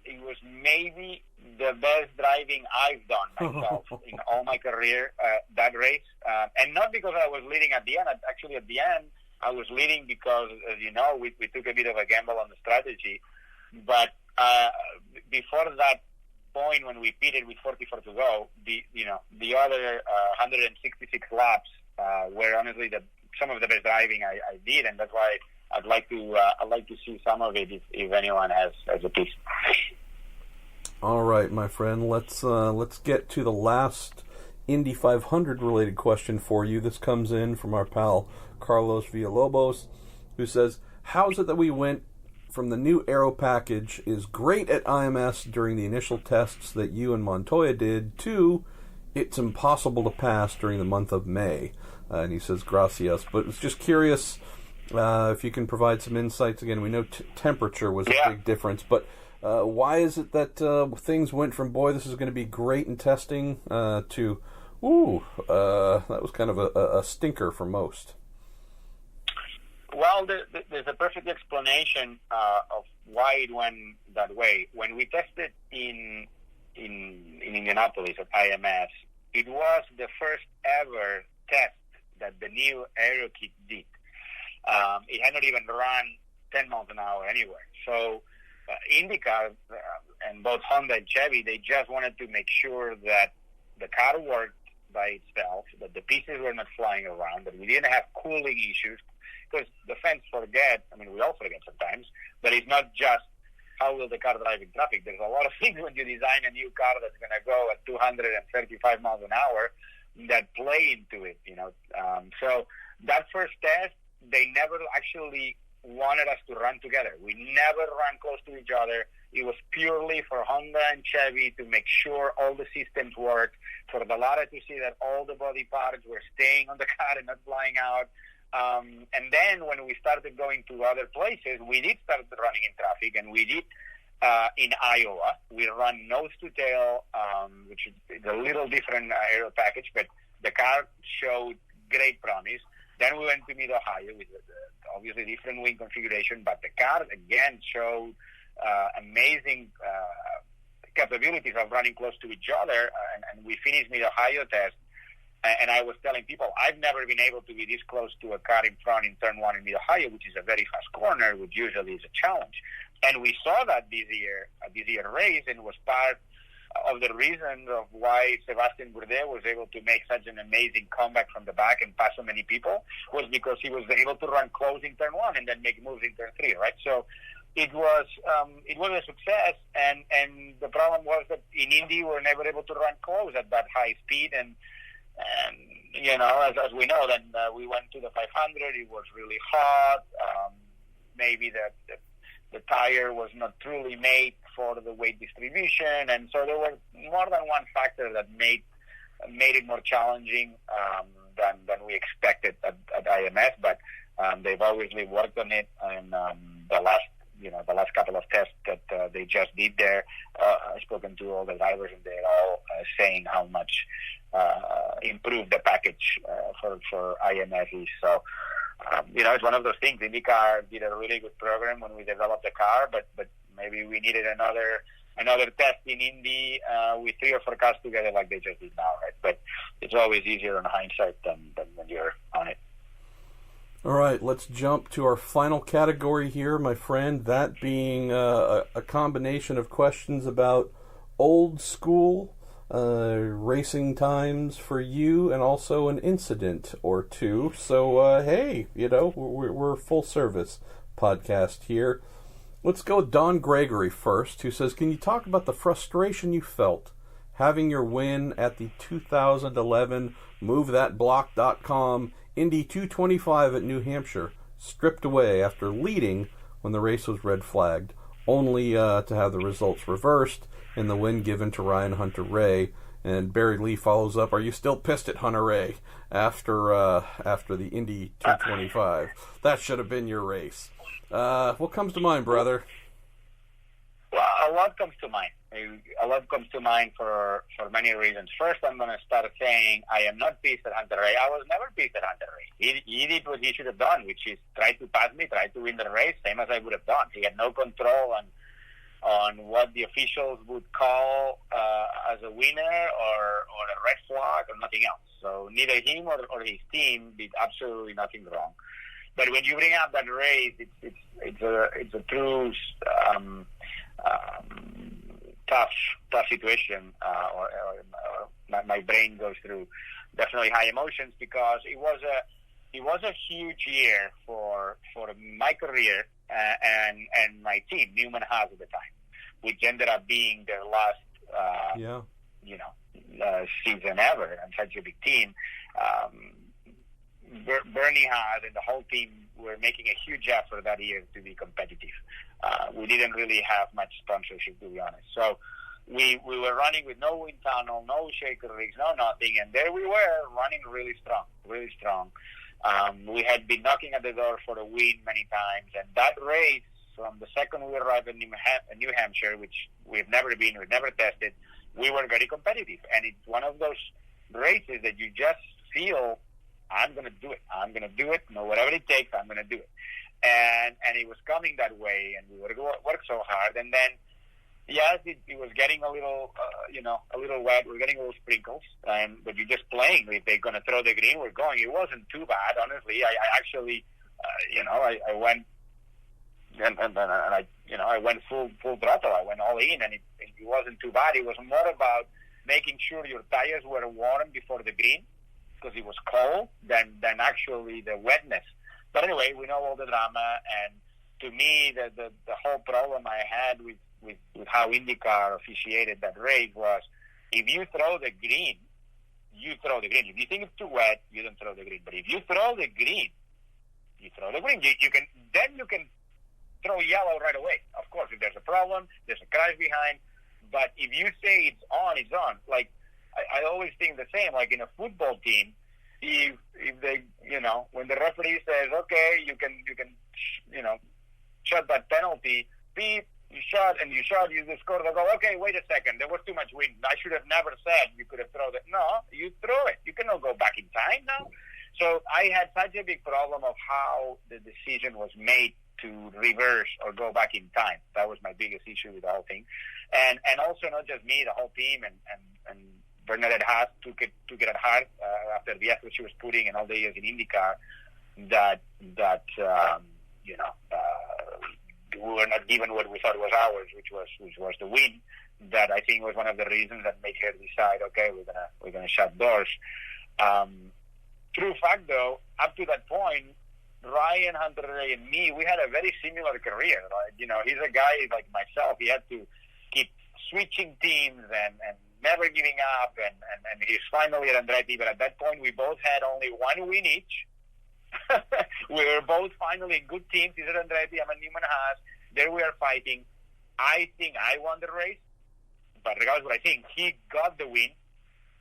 Speaker 2: it was maybe the best driving I've done myself in all my career, that race. And not because I was leading at the end. Actually, at the end, I was leading because, as you know, we took a bit of a gamble on the strategy. But before that point, when we pitted with 44 to go, the other 166 laps were honestly some of the best driving I did, and that's why I'd like to see some of it if anyone has a piece.
Speaker 1: All right, my friend. Let's get to the last Indy 500 related question for you. This comes in from our pal Carlos Villalobos, who says, "How's it that we went from the new aero package is great at IMS during the initial tests that you and Montoya did to it's impossible to pass during the month of May?" And he says, "Gracias." But it's just curious if you can provide some insights. Again, we know temperature was a big difference, but why is it that things went from, boy, this is going to be great in testing, to, that was kind of a stinker for most?
Speaker 2: Well, there's a perfect explanation of why it went that way. When we tested in Indianapolis at IMS, it was the first ever test that the new aero kit did. It had not even run 10 miles an hour anywhere. So IndyCar and both Honda and Chevy, they just wanted to make sure that the car worked by itself, that the pieces were not flying around, that we didn't have cooling issues. Because the fans forget, I mean, we all forget sometimes, but it's not just how will the car drive in traffic. There's a lot of things when you design a new car that's going to go at 235 miles an hour that play into it, So that first test, they never actually wanted us to run together. We never ran close to each other. It was purely for Honda and Chevy to make sure all the systems worked, for the Lara to see that all the body parts were staying on the car and not flying out. And then when we started going to other places, we did start running in traffic, and we did in Iowa. We run nose to tail, which is a little different aero package, but the car showed great promise. Then we went to Mid-Ohio with obviously different wing configuration, but the car again showed amazing capabilities of running close to each other, and we finished Mid-Ohio test. And I was telling people, I've never been able to be this close to a car in front in turn one in Mid-Ohio, which is a very fast corner, which usually is a challenge. And we saw that this year race, and was part of the reason of why Sebastian Bourdais was able to make such an amazing comeback from the back and pass so many people, was because he was able to run close in turn one and then make moves in turn three, right? So it was a success, and the problem was that in Indy we were never able to run close at that high speed, and as we know, then we went to the 500. It was really hot. Maybe the tire was not truly made for the weight distribution, and so there were more than one factor that made it more challenging than we expected at IMS. But they've obviously worked on it, and the last couple of tests that they just did there, I've spoken to all the drivers, and they're all saying how much improved the package for IMS is. So, it's one of those things. IndyCar did a really good program when we developed the car, but maybe we needed another test in Indy with 3 or 4 cars together like they just did now, right? But it's always easier in hindsight than when you're on it.
Speaker 1: All right, let's jump to our final category here, my friend, that being a combination of questions about old school racing times for you, and also an incident or two. So, hey, we're a full service podcast here. Let's go with Don Gregory first, who says, "Can you talk about the frustration you felt having your win at the 2011 MoveThatBlock.com Indy 225 at New Hampshire stripped away after leading when the race was red flagged, only to have the results reversed and the win given to Ryan Hunter-Reay?" And Barry Lee follows up, "Are you still pissed at Hunter-Reay after the Indy 225? That should have been your race." What comes to mind, brother?
Speaker 2: Well, a lot comes to mind. A lot comes to mind for many reasons. First, I'm going to start saying I am not pissed at Hunter Ray. I was never pissed at Hunter Ray. He did what he should have done, which is try to pass me, try to win the race, same as I would have done. He had no control on what the officials would call as a winner or a red flag or nothing else. So neither him or his team did absolutely nothing wrong. But when you bring up that race, it's a true tough situation. My brain goes through definitely high emotions because it was a huge year for my career and my team, Newman Haas at the time, which ended up being their last season ever and such a big team. Bernie Haas and the whole team were making a huge effort that year to be competitive. We didn't really have much sponsorship, to be honest. So we were running with no wind tunnel, no shaker rigs, no nothing, and there we were running really strong. We had been knocking at the door for a win many times, and that race, from the second we arrived in New Hampshire, which we've never been, we've never tested, we were very competitive. And it's one of those races that you just feel, I'm going to do it, whatever it takes, I'm going to do it. And it was coming that way, and we would work so hard. And then, yes, it was getting a little wet. We're getting a little sprinkles, but you're just playing. If they're going to throw the green, we're going. It wasn't too bad, honestly. I actually, I went and I went full throttle. I went all in, and it wasn't too bad. It was more about making sure your tires were warm before the green, because it was cold, than actually the wetness. But anyway, we know all the drama, and to me, the whole problem I had with how IndyCar officiated that race was, if you throw the green, you throw the green. If you think it's too wet, you don't throw the green. But if you throw the green, you throw the green. You can throw yellow right away. Of course, if there's a problem, there's a crash behind. But if you say it's on, it's on. Like, I always think the same. Like in a football team, if they, when the referee says, okay, you can shot that penalty, beep, you shot, you just score the goal. Okay, wait a second, there was too much wind. I should have never said you could have thrown it. No, you throw it. You cannot go back in time now. So I had such a big problem of how the decision was made to reverse or go back in time. That was my biggest issue with the whole thing. And also not just me, the whole team and Bernadette Haas took it at heart after the effort she was putting in all the years in IndyCar that we were not given what we thought was ours, which was the win. That I think was one of the reasons that made her decide, okay, we're gonna shut doors. True fact though, up to that point, Ryan, Hunter Ray, and me, we had a very similar career. Right? He's a guy like myself. He had to keep switching teams and never giving up, and he's finally at Andretti. But at that point, we both had only one win each. We were both finally in good teams. He's at Andretti, I'm at Newman Haas. There we are fighting. I think I won the race, but regardless of what I think, he got the win.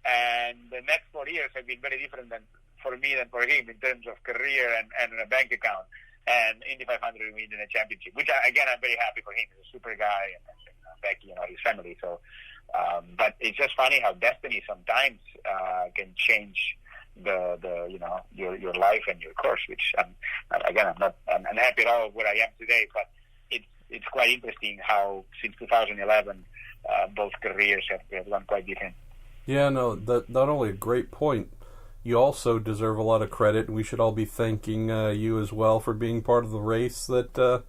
Speaker 2: And the next 4 years have been very different for me than for him in terms of career and a bank account. And Indy 500 win in a championship, which again I'm very happy for him. He's a super guy, and Becky, his family. So, but it's just funny how destiny sometimes can change your life and your course. Which I'm happy at all of where I am today, but it's quite interesting how since 2011 both careers have gone quite different.
Speaker 1: Yeah, no, that not only a great point. You also deserve a lot of credit, and we should all be thanking you as well for being part of the race that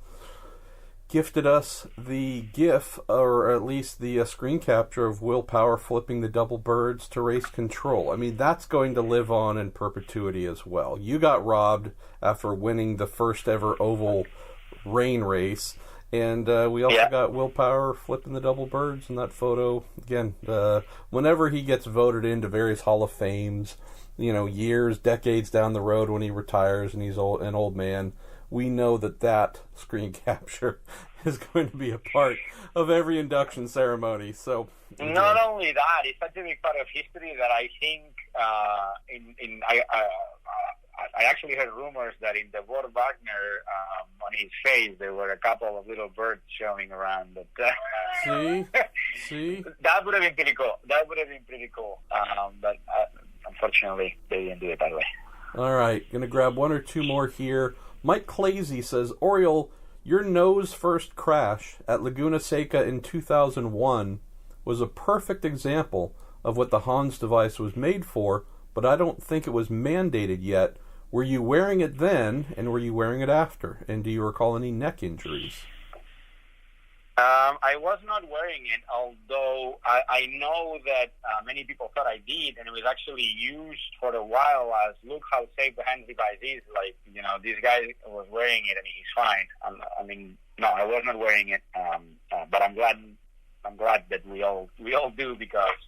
Speaker 1: gifted us the GIF, or at least the screen capture of Will Power flipping the double birds to race control. I mean, that's going to live on in perpetuity as well. You got robbed after winning the first ever oval rain race, and we also got Will Power flipping the double birds in that photo. Again, whenever he gets voted into various Hall of Fames, years, decades down the road when he retires and he's an old man, we know that screen capture is going to be a part of every induction ceremony. So,
Speaker 2: not only that, it's such a big part of history that I think I actually heard rumors that in the Ward Wagner, on his face, there were a couple of little birds showing around. But,
Speaker 1: See?
Speaker 2: That would have been pretty cool. But unfortunately, they didn't do it that way.
Speaker 1: All right, going to grab one or two more here. Mike Clazy says, Oriol, your nose first crash at Laguna Seca in 2001 was a perfect example of what the Hans device was made for, but I don't think it was mandated yet. Were you wearing it then, and were you wearing it after? And do you recall any neck injuries?
Speaker 2: I was not wearing it, although I know that many people thought I did, and it was actually used for a while as, look how safe the Hans device is. Like, this guy was wearing it and he's fine. No, I was not wearing it, but I'm glad that we all do, because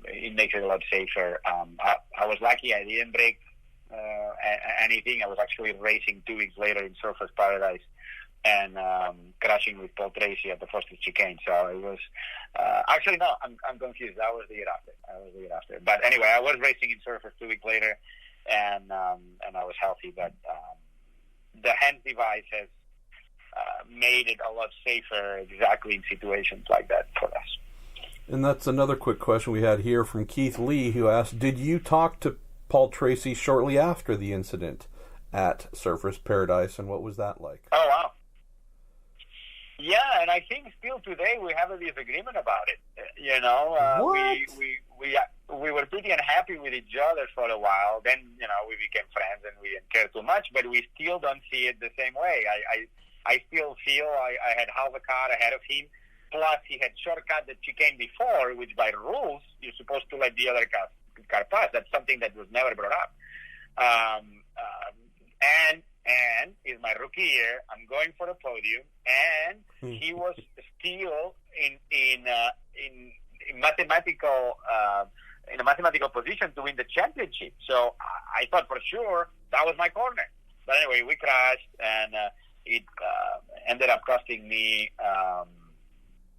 Speaker 2: it makes it a lot safer. I was lucky I didn't break anything. I was actually racing 2 weeks later in Surfers Paradise and crashing with Paul Tracy at the first chicane. So it was actually, no, I'm confused. That was the year after. But anyway, I was racing in Surfers 2 weeks later, and I was healthy. But the Hans device has made it a lot safer, exactly in situations like that for us.
Speaker 1: And that's another quick question we had here from Keith Lee, who asked, did you talk to Paul Tracy shortly after the incident at Surfers Paradise, and what was that like?
Speaker 2: Oh, wow. Yeah, and I think still today we have a disagreement about it. We were pretty unhappy with each other for a while. Then, we became friends and we didn't care too much, but we still don't see it the same way. I still feel I had half a car ahead of him. Plus, he had shortcut the chicane before, which by rules, you're supposed to let the other car pass. That's something that was never brought up. And it's my rookie year. I'm going for the podium, and he was still in a mathematical position to win the championship. So I thought for sure that was my corner. But anyway, we crashed, and it ended up costing me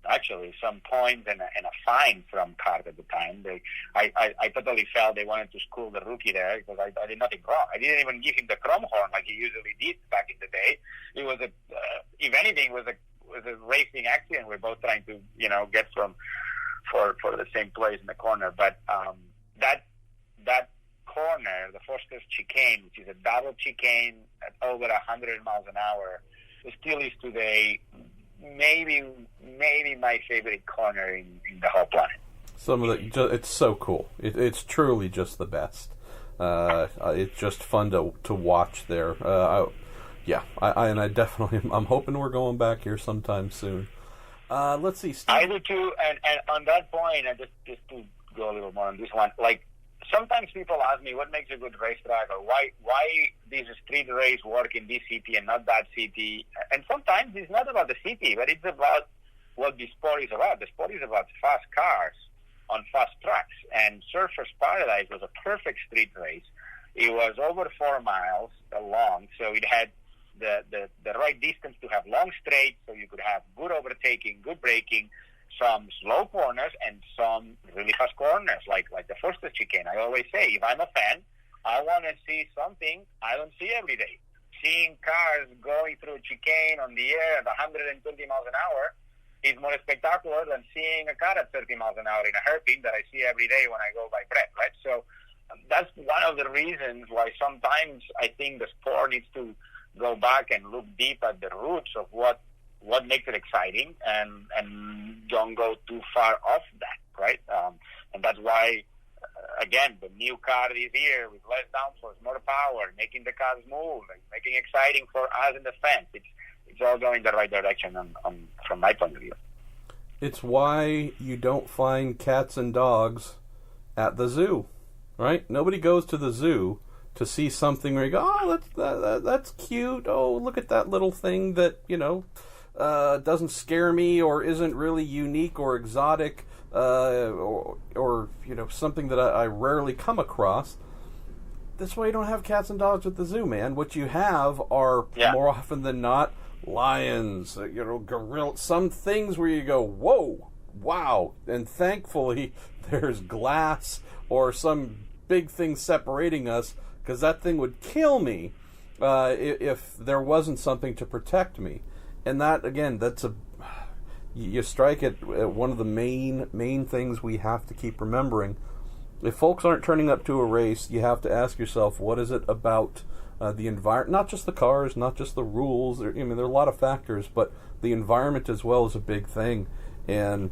Speaker 2: actually some points and a fine from CART at the time. I totally felt they wanted to school the rookie there, because I did nothing wrong. I didn't even give him the chrome horn like he usually did back in the day. It was if anything, was a racing accident. We're both trying to get for the same place in the corner. But that corner, the Foster's chicane, which is a double chicane at over 100 miles an hour, still is today maybe my favorite corner in the whole planet.
Speaker 1: It's so cool. It's truly just the best. It's just fun to watch there. I definitely, I'm hoping we're going back here sometime soon. Let's see, Steve.
Speaker 2: I do too, and on that point, and just to go a little more on this one, like, sometimes people ask me what makes a good racetrack, or why this street race work in this city and not that city. And sometimes it's not about the city, but it's about what the sport is about. The sport is about fast cars on fast tracks. And Surfers Paradise was a perfect street race. It was over 4 miles long, so it had the right distance to have long straights, so you could have good overtaking, good braking, some slow corners, and some really fast corners, like the first chicane. I always say, if I'm a fan, I want to see something I don't see every day. Seeing cars going through a chicane on the air at 120 miles an hour is more spectacular than seeing a car at 30 miles an hour in a hairpin that I see every day when I go by Brett, right? So that's one of the reasons why sometimes I think the sport needs to go back and look deep at the roots of what makes it exciting, and don't go too far off that, right? And that's why, again, the new car this year with less downforce, more power, making the cars move, and making it exciting for us in the fans. It's all going the right direction from my point of view.
Speaker 1: It's why you don't find cats and dogs at the zoo, right? Nobody goes to the zoo to see something where you go, oh, that's cute. Oh, look at that little thing that, doesn't scare me or isn't really unique or exotic, or something that I rarely come across. That's why you don't have cats and dogs at the zoo, man. What you have are, more often than not, lions, gorillas, some things where you go, whoa, wow. And thankfully, there's glass or some big thing separating us, because that thing would kill me if there wasn't something to protect me. And that, again, you strike at one of the main things we have to keep remembering. If folks aren't turning up to a race, you have to ask yourself, what is it about the environment? Not just the cars, not just the rules. There are a lot of factors, but the environment as well is a big thing. And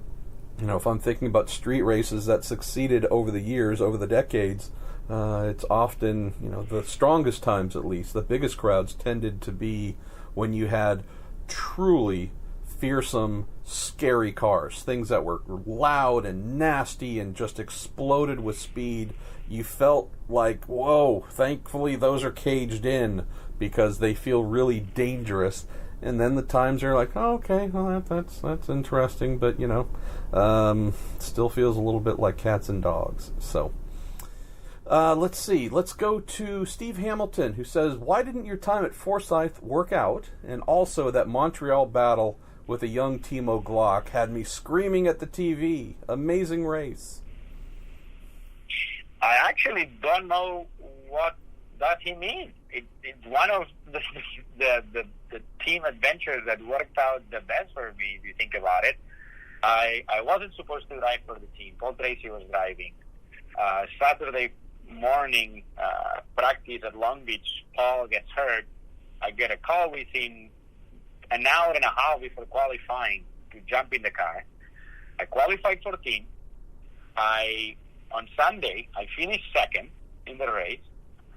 Speaker 1: if I'm thinking about street races that succeeded over the years, over the decades, it's often, the strongest times at least, the biggest crowds tended to be when you had truly fearsome, scary cars, things that were loud and nasty and just exploded with speed. You felt like, whoa, thankfully those are caged in because they feel really dangerous. And then the times are like, oh, okay, well, that's interesting, but, still feels a little bit like cats and dogs. So, let's see. Let's go to Steve Hamilton, who says, why didn't your time at Forsyth work out? And also that Montreal battle with a young Timo Glock had me screaming at the TV. Amazing race.
Speaker 2: I actually don't know what does he mean. It's one of the team adventures that worked out the best for me, if you think about it. I wasn't supposed to drive for the team. Paul Tracy was driving. Saturday morning practice at Long Beach, Paul gets hurt. I get a call within an hour and a half before qualifying to jump in the car. I qualified 14. On Sunday, I finished second in the race.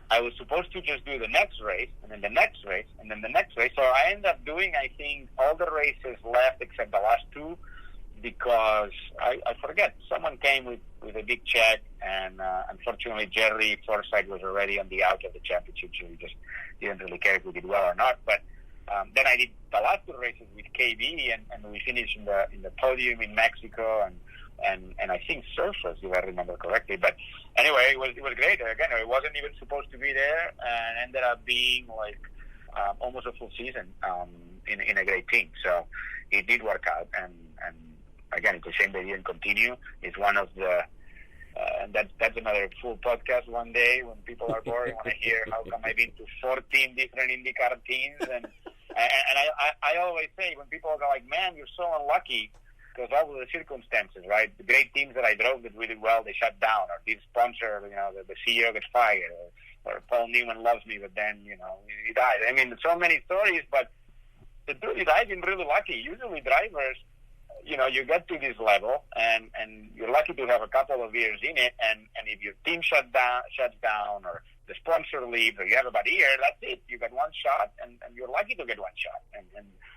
Speaker 2: I was supposed to just do the next race, and then the next race, and then the next race. So I ended up doing, I think, all the races left except the last two, because I forget. Someone came with a big check, and unfortunately Jerry Forsythe was already on the out of the championship, so he just didn't really care if we did well or not. But then I did the last two races with KB, and we finished in the podium in Mexico, and I think Surfers, if I remember correctly. But anyway, it was great. Again, it wasn't even supposed to be there, and ended up being like almost a full season in a great team. So it did work out, and again, it's a shame they didn't continue. It's one of the and that's another full podcast one day when people are bored and want to hear how come I've been to 14 different IndyCar teams. And I always say, when people are like, man, you're so unlucky, because all of the circumstances, right? The great teams that I drove did really well, they shut down, or this sponsor, the CEO gets fired, or Paul Newman loves me, but then, he died. I mean, so many stories, but the truth is I've been really lucky. Usually drivers, you get to this level, and you're lucky to have a couple of years in it, and if your team shuts down, or the sponsor leaves, or you have a bad year, that's it. You get one shot, and you're lucky to get one shot.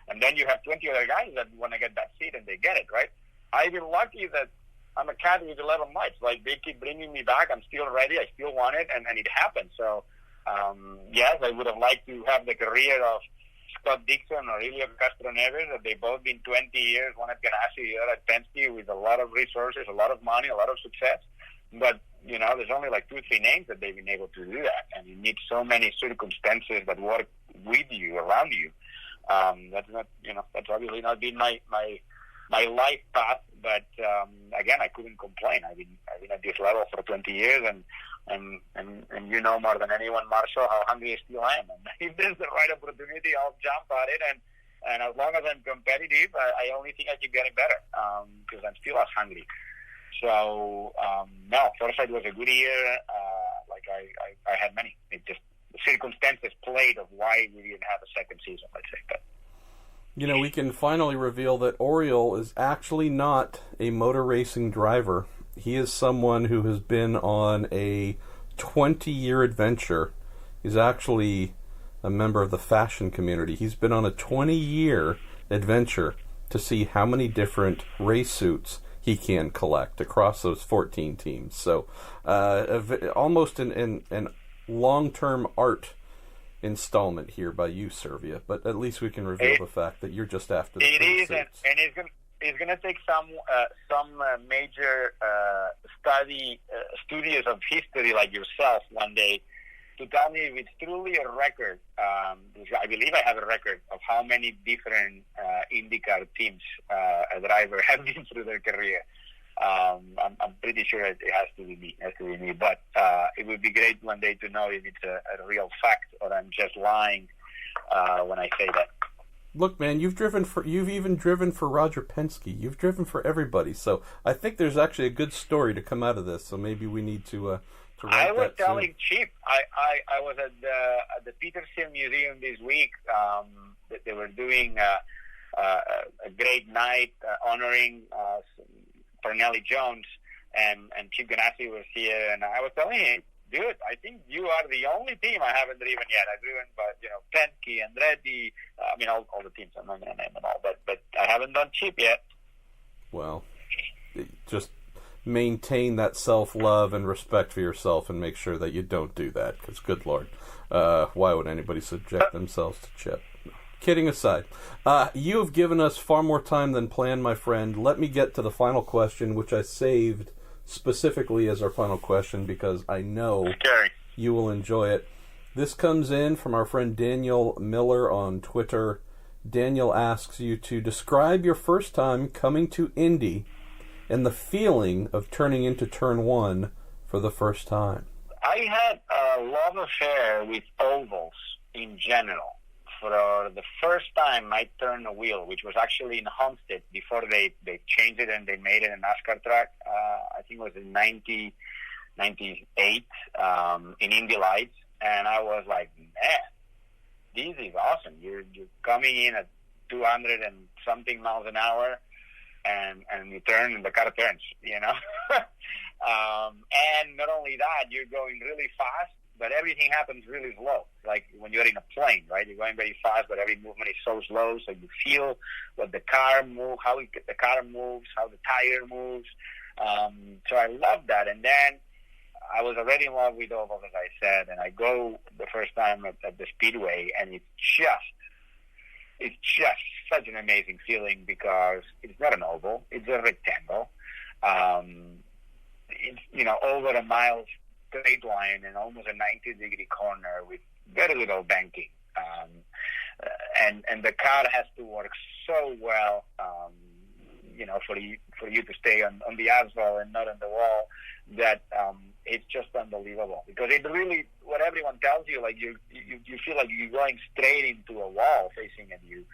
Speaker 2: And then you have 20 other guys that want to get that seat, and they get it, right? I've been lucky that I'm a cat with 11 lives. Like, they keep bringing me back. I'm still ready. I still want it, and it happened. So, yes, I would have liked to have the career of Scott Dixon or Helio Castroneves, that they both been 20 years, one at Ganassi, the other at Penske, with a lot of resources, a lot of money, a lot of success. But, there's only like 2-3 names that they've been able to do that. And you need so many circumstances that work with you, around you. That's not, that's obviously not been my life path. But, again, I couldn't complain. I've been at this level for 20 years, and you know more than anyone, Marshall, how hungry I still am. And if there's the right opportunity, I'll jump at it. And as long as I'm competitive, I only think I keep getting better, because I'm still as hungry. So, no, Forsythe was a good year. I had many. It just, the circumstances played of why we didn't have a second season, let's say. But
Speaker 1: we can finally reveal that Oriol is actually not a motor racing driver. He is someone who has been on a 20-year adventure. He's actually a member of the fashion community. He's been on a 20-year adventure to see how many different race suits he can collect across those 14 teams. So almost an long-term art installment here by you, Servia. But at least we can reveal the fact that you're just after the
Speaker 2: suits. And it's going to take some major studios of history like yourself one day to tell me if it's truly a record. I believe I have a record of how many different IndyCar teams a driver has been through their career. I'm pretty sure it has to be me. But it would be great one day to know if it's a real fact or I'm just lying when I say that.
Speaker 1: Look, man, you've even driven for Roger Penske. You've driven for everybody. So I think there's actually a good story to come out of this. So maybe we need to write
Speaker 2: I was
Speaker 1: that
Speaker 2: telling
Speaker 1: soon.
Speaker 2: Chip. I was at the Peterson Museum this week. They were doing a great night honoring Pernelli Jones, and Chip Ganassi was here, and I was telling him, dude, I think you are the only team I haven't driven yet. I've driven, but Penske, Andretti, all the teams. I'm not going to name them all, but I haven't done Chip yet.
Speaker 1: Well, just maintain that self-love and respect for yourself, and make sure that you don't do that. Because, good Lord, why would anybody subject themselves to Chip? Kidding aside, you have given us far more time than planned, my friend. Let me get to the final question, which I saved specifically as our final question because I know you will enjoy it. This comes in from our friend Daniel Miller on Twitter. Daniel asks you to describe your first time coming to Indy and the feeling of turning into turn one for the first time.
Speaker 2: I had a love affair with ovals in general. For the first time I turned a wheel, which was actually in Homestead before they changed it and they made it a NASCAR track. I think it was in 98 in Indy Lights. And I was like, man, this is awesome. You're coming in at 200 and something miles an hour and you turn and the car turns, and not only that, you're going really fast, but everything happens really slow. Like when you're in a plane, right? You're going very fast, but every movement is so slow, so you feel what the car moves, how the car moves, how the tire moves. So I love that. And then I was already in love with ovals, as I said, and I go the first time at the Speedway, and it's just such an amazing feeling because it's not an oval, it's a rectangle. It's, over a mile straight line and almost a 90-degree corner with very little banking. And the car has to work so well, for you to stay on the asphalt and not on the wall, that it's just unbelievable. Because it really, what everyone tells you, like you feel like you're going straight into a wall facing at you.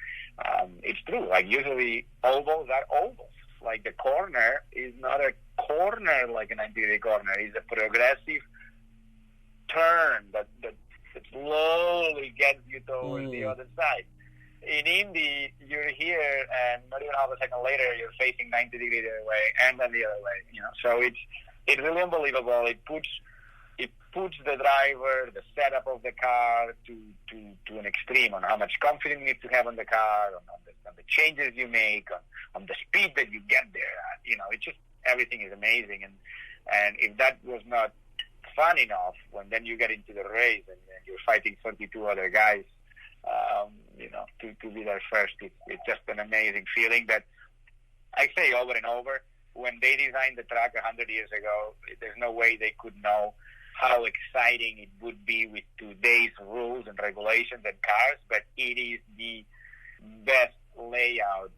Speaker 2: It's true. Like usually ovals are ovals. Like the corner is not a corner like a 90-degree corner. It's a progressive turn that slowly gets you towards the other side. In Indy, you're here, and not even half a second later, you're facing 90 degrees the other way, and then the other way. So it's really unbelievable. It puts the driver, the setup of the car, to an extreme on how much confidence you need to have on the car, on the changes you make, on the speed that you get there. It's just everything is amazing, and if that was not fun enough, when then you get into the race and you're fighting 32 other guys, to be there first, it's just an amazing feeling that I say over and over. When they designed the track 100 years ago, there's no way they could know how exciting it would be with today's rules and regulations and cars, but it is the best layout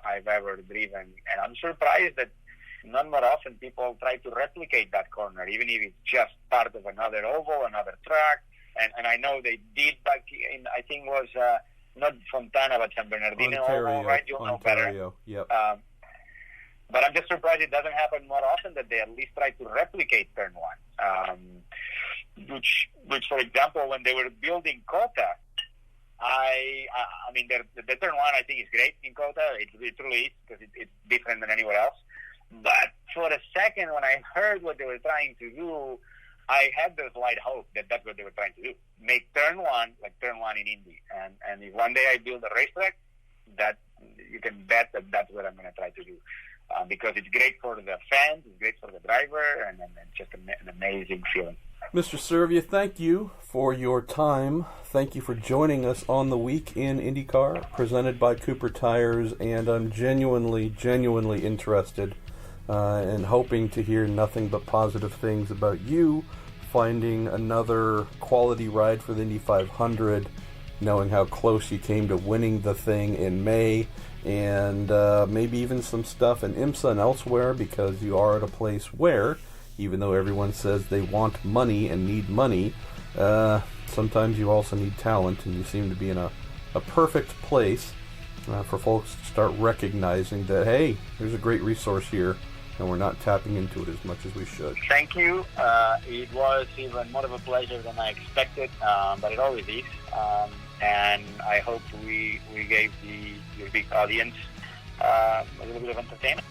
Speaker 2: I've ever driven. And I'm surprised that not more often people try to replicate that corner, even if it's just part of another oval, another track. And I know they did back in, I think it was not Fontana, but San Bernardino oval, right? You'll know better.
Speaker 1: Yep.
Speaker 2: But I'm just surprised it doesn't happen more often, that they at least try to replicate turn one. Which, for example, when they were building COTA, I mean, the turn one I think is great in COTA. It truly is, because it's different than anywhere else. But for a second, when I heard what they were trying to do, I had this light hope that that's what they were trying to do. Make turn one like turn one in Indy. And if one day I build a racetrack, that you can bet that that's what I'm going to try to do. Because it's great for the fans, it's great for the driver, and just an amazing feeling.
Speaker 1: Mr. Servia, thank you for your time. Thank you for joining us on the Week in IndyCar, presented by Cooper Tires, and I'm genuinely interested and hoping to hear nothing but positive things about you finding another quality ride for the Indy 500 knowing how close you came to winning the thing in May, and maybe even some stuff in IMSA and elsewhere, because you are at a place where, even though everyone says they want money and need money, sometimes you also need talent, and you seem to be in a perfect place for folks to start recognizing that, hey, there's a great resource here, and we're not tapping into it as much as we should.
Speaker 2: Thank you. It was even more of a pleasure than I expected, but it always is. And I hope we gave your big audience a little bit of entertainment.